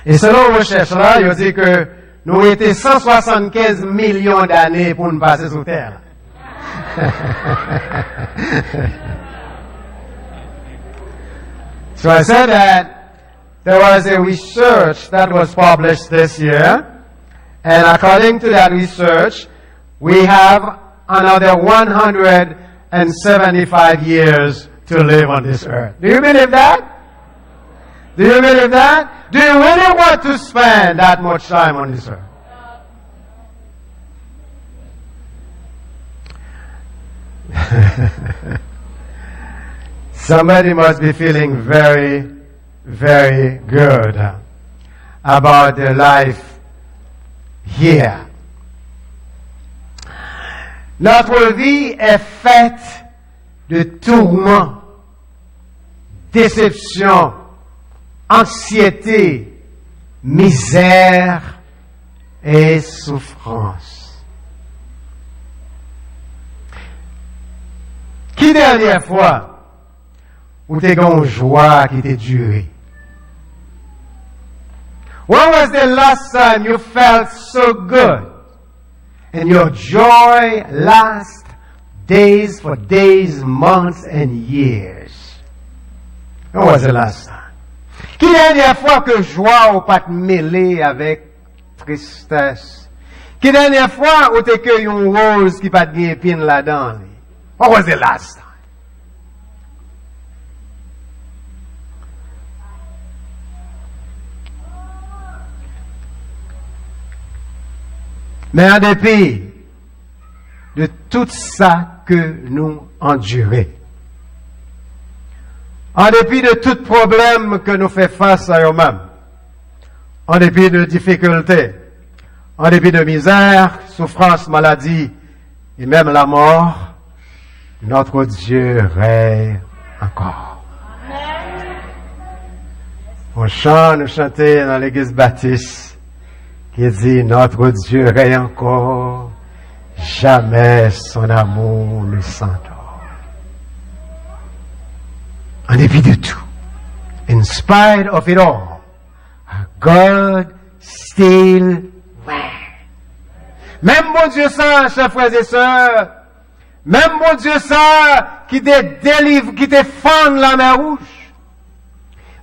Speaker 6: Et selon la recherche-là, ils ont dit que nous avons été 175 millions d'années pour nous passer sous terre. So I said that there was a research that was published this year, and according to that research, we have another 175 years to live on this earth. Do you believe that? Do you believe that? Do you really want to spend that much time on this earth? Somebody must be feeling very, very good about their life here. Notre vie est faite de tourments, déceptions, anxiété, misère et souffrance. Qui dernière fois ou t'es gon joie qui t'est durée? When was the last time you felt so good and your joy lasts days for days, months and years? When was the last time? Qui dernière fois que joie ou pas te mêler avec tristesse? Qui dernière fois ou t'es cueilli une rose qui pas de épine là-dedans? When was the last time? Mais en dépit de tout ça que nous endurons, en dépit de tout problème que nous faisons face à nous-mêmes, en dépit de difficultés, en dépit de misère, souffrance, maladie et même la mort, notre Dieu règne encore. On chante, nous chantait dans l'église baptiste, qui dit, notre Dieu règne encore, jamais son amour ne s'endort. En dépit de tout, in spite of it all, God still reigns. Même mon Dieu ça, chers frères et sœurs, même mon Dieu ça, qui te délivre, qui te fend la mer rouge,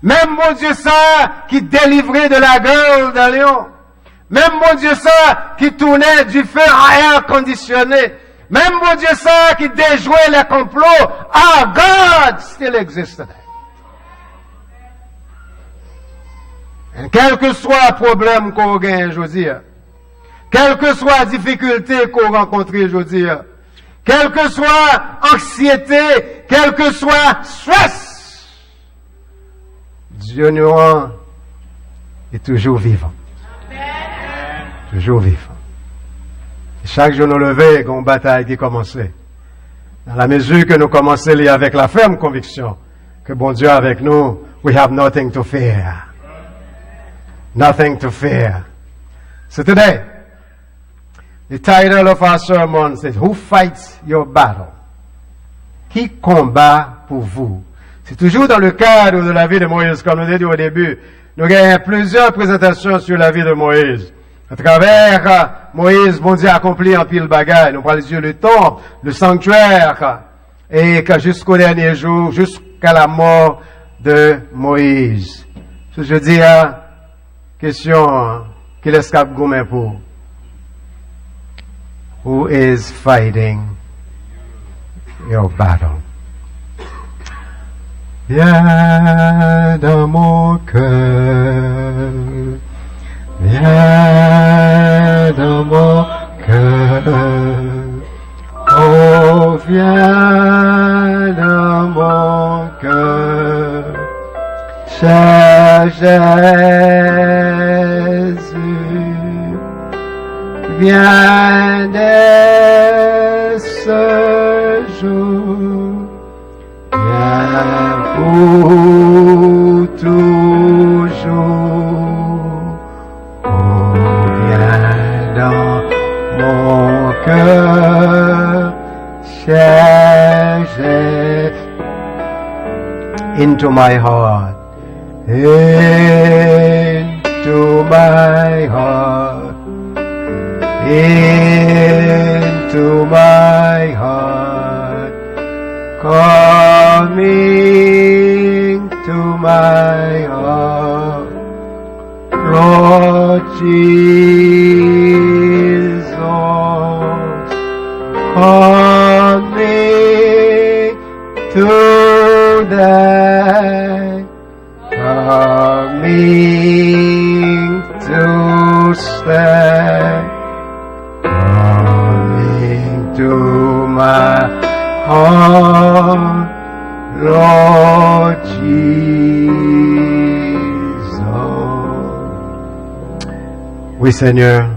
Speaker 6: même mon Dieu ça, qui délivrait de la gueule d'un lion, même mon Dieu ça, qui tournait du feu à air conditionné, même mon Dieu ça, qui déjouait les complots, God still existed. Et quel que soit le problème qu'on gagne aujourd'hui, quelle que soit la difficulté qu'on rencontre aujourd'hui, quelle que soit anxiété, quel que soit stress, Dieu nous rend est toujours vivant. Toujours vivant. Et chaque jour nous lever, il y a une bataille qui commence. Dans la mesure que nous commençons avec la ferme conviction que bon Dieu est avec nous, we have nothing to fear. Nothing to fear. So today, the title of our sermon says, Who fights your battle? Qui combat pour vous? C'est toujours dans le cadre de la vie de Moïse, comme nous l'avons dit au début. Nous avons plusieurs présentations sur la vie de Moïse. À travers Moïse, bon Dieu a accompli en pile bagaille. Nous parlons Dieu le temple, le sanctuaire, et que jusqu'au dernier jour, jusqu'à la mort de Moïse. Ce je dis, question qui l'escape gourmet pour. Who is fighting your battle? Viens dans mon cœur, Jésus, viens dès ce jour, viens pour toujours, oh, viens dans mon cœur, cher Jésus, into my heart, into my heart, into my heart, coming to my heart, Lord Jesus, coming to thy, coming to stay, coming to my heart, Lord Jesus. Oui, Seigneur,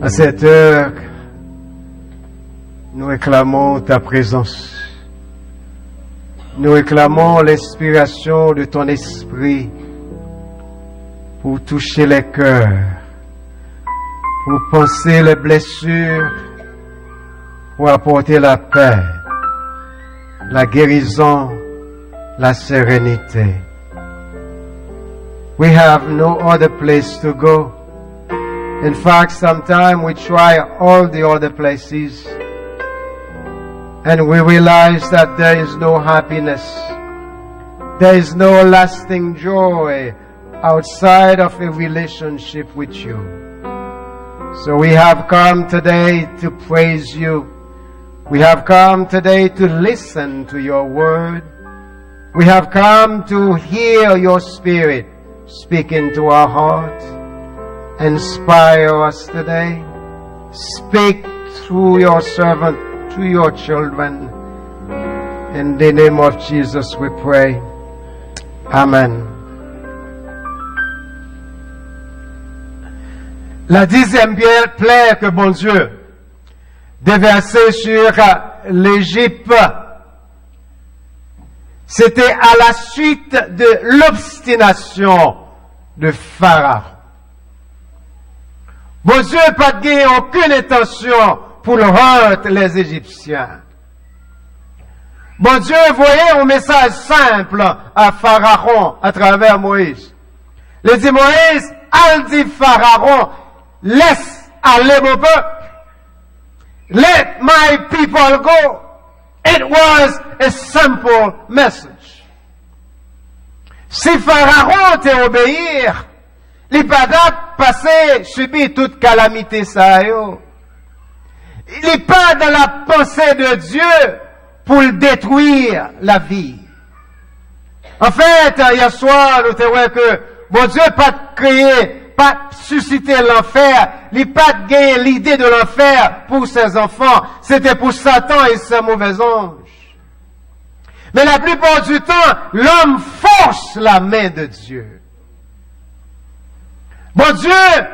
Speaker 6: à cette heure, nous réclamons ta présence. Nous réclamons l'inspiration de ton esprit pour toucher les cœurs, pour penser les blessures, pour apporter la paix, la guérison, la sérénité. We have no other place to go. In fact, sometimes we try all the other places and we realize that there is no happiness. There is no lasting joy outside of a relationship with you. So we have come today to praise you. We have come today to listen to your word. We have come to hear your spirit speaking to our heart. Inspire us today. Speak through your servant, to your children. In the name of Jesus we pray. Amen. La 10e plaie que bon Dieu déversait sur l'Égypte, c'était à la suite de l'obstination de Pharaon. Bon Dieu n'a pas gagné aucune intention pour heurter les Égyptiens. Bon Dieu voyait un message simple à Pharaon à travers Moïse. Il dit Moïse, al dit Pharaon, laisse aller mon peuple. Let my people go. It was a simple message. Si Pharaon te obéir, il pas passer subir toute calamité ça yo. Il n'est pas dans la pensée de Dieu pour le détruire la vie. En fait, hier soir, nous avons que bon Dieu pas créé, pas susciter l'enfer, il n'a pas gagné l'idée de l'enfer pour ses enfants, c'était pour Satan et ses mauvais anges. Mais la plupart du temps, l'homme force la main de Dieu. Bon Dieu,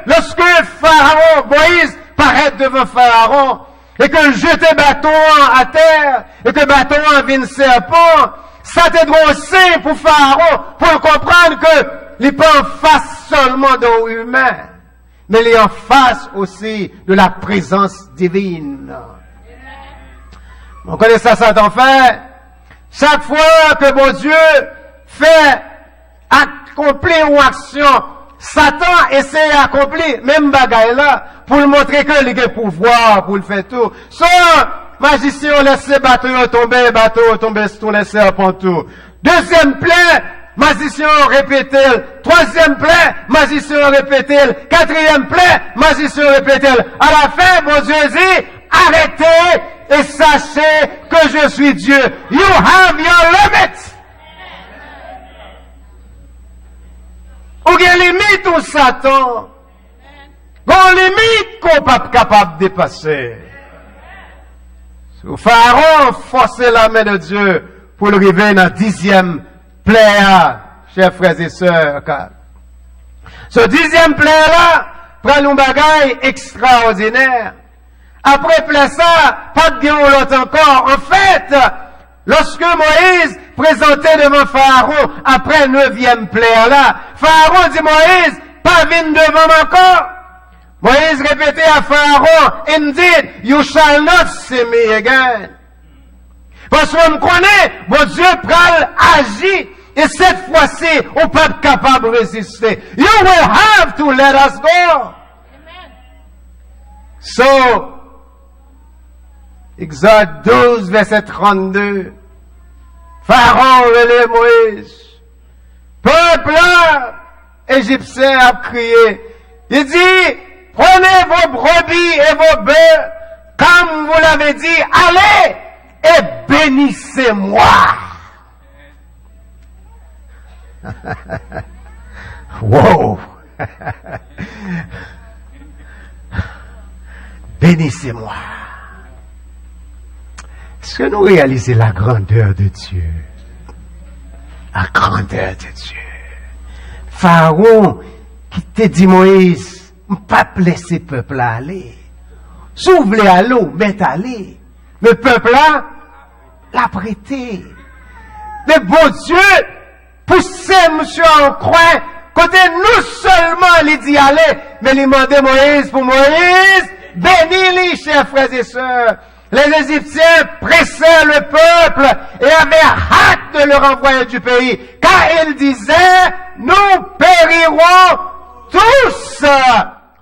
Speaker 6: lorsque Pharaon, Moïse, paraît devant Pharaon, et que jette bâton à terre, et que bâton vient serpent, ça te doit aussi pour Pharaon, pour comprendre que il n'est pas en face seulement d'un humain, mais il est en face aussi de la présence divine. On connaît ça, Satan fait. Chaque fois que mon Dieu fait accomplir une action, Satan essaie d'accomplir même bagaille là pour lui montrer que il a pouvoir pour le faire tout. Soit magicien laisse bateau tomber sur les serpents tout. Deuxième plaie, magicien répète. Troisième plaie, magicien répète. Quatrième plaie, magicien répète. À la fin, mon Dieu dit, arrêtez et sachez que je suis Dieu. You have your limits. Ou il y a limite au Satan. Il y a limite qu'on n'est pas capable de dépasser. Pharaon forçait la main de Dieu pour le arriver dans 10e plaie. chers frères et sœurs. Ce 10e plaie là, prend un bagage extraordinaire. Après plaie ça, pas de guéon l'autre encore. En fait, lorsque Moïse présentait devant Pharaon, après 9e plaie là, Pharaon dit Moïse, pas vine devant encore. Moïse répétait à Pharaon, indeed, you shall not see me again. Parce qu'on me connaît, mon Dieu pral agir, et cette fois-ci, on peut pas capable de résister. You will have to let us go. So, Exode 12, verset 32. Pharaon relève Moïse. Peuple égyptien a crié. Il dit, prenez vos brebis et vos bœufs, comme vous l'avez dit, allez et bénissez-moi. Wow! Bénissez-moi. Est-ce que nous réalisons la grandeur de Dieu? La grandeur de Dieu. Pharaon qui te dit Moïse, pas laisser le peuple aller. S'ouvre à l'eau, mais aller. Le peuple là, l'a prêté. Le bon Dieu, poussait monsieur en coin, côté nous seulement il dit aller, mais il demandait Moïse pour Moïse, bénis-les, chers frères et sœurs. Les Égyptiens pressaient le peuple et avaient hâte de le renvoyer du pays, car ils disaient, nous périrons tous.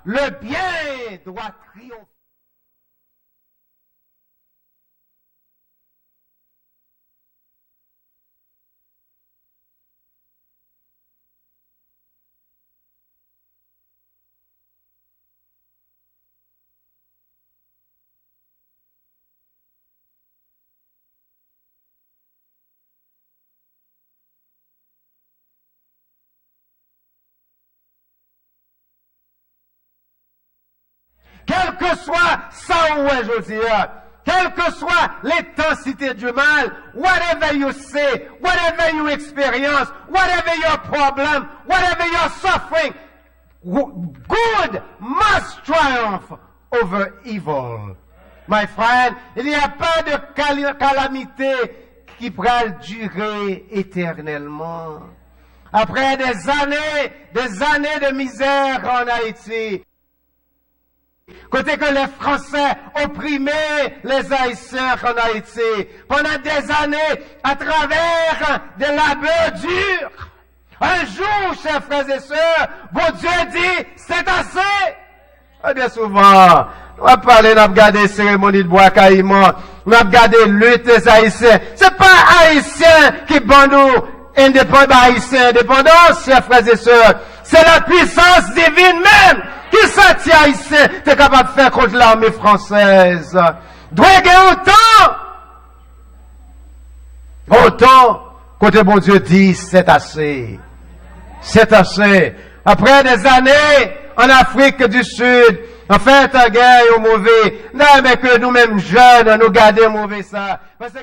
Speaker 6: Le bien doit triompher. Quel que soit ça où est Josia, quelle que soit l'intensité du mal, whatever you say, whatever you experience, whatever your problem, whatever your suffering, good must triumph over evil. My friend, il n'y a pas de calamité qui pourra durer éternellement. Après des années de misère en Haïti, côté que les Français opprimaient les Haïtiens en Haïti pendant des années à travers des labeurs durs. Un jour, chers frères et sœurs, bon Dieu dit, c'est assez. Et bien souvent, on va parler, on va regarder cérémonie de bois caïman, on va regarder lutte des Haïtiens. C'est pas Haïtiens qui bandent indépendants, Haïtiens indépendants, chers frères et sœurs. C'est la puissance divine même qui s'attire haïtien, t'es capable de faire contre l'armée française. Droguer autant, côté bon Dieu dit, c'est assez. C'est assez. Après des années, en Afrique du Sud, en fait, la guerre est mauvais. Non, mais que nous-mêmes jeunes, nous gardons mauvais ça. Parce que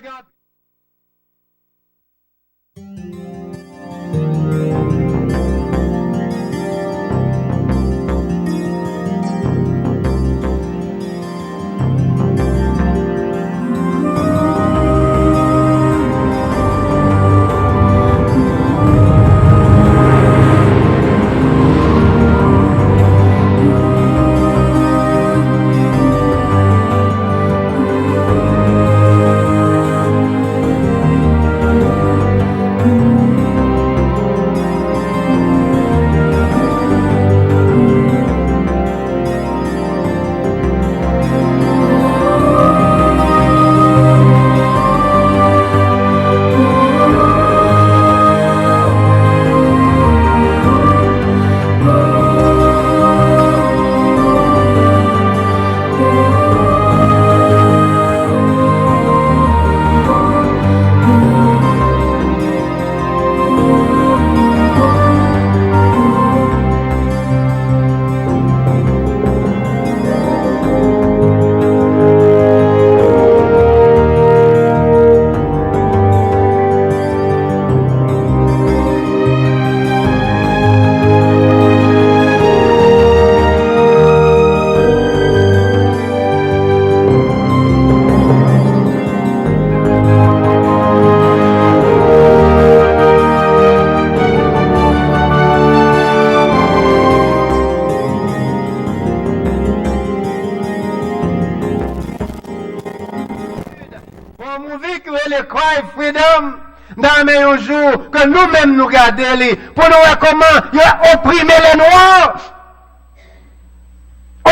Speaker 6: On movie qui est le Cry Freedom. Dans un jour que nous-mêmes nous gardons pour nous voir comment il a opprimé les Noirs.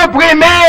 Speaker 6: Opprimé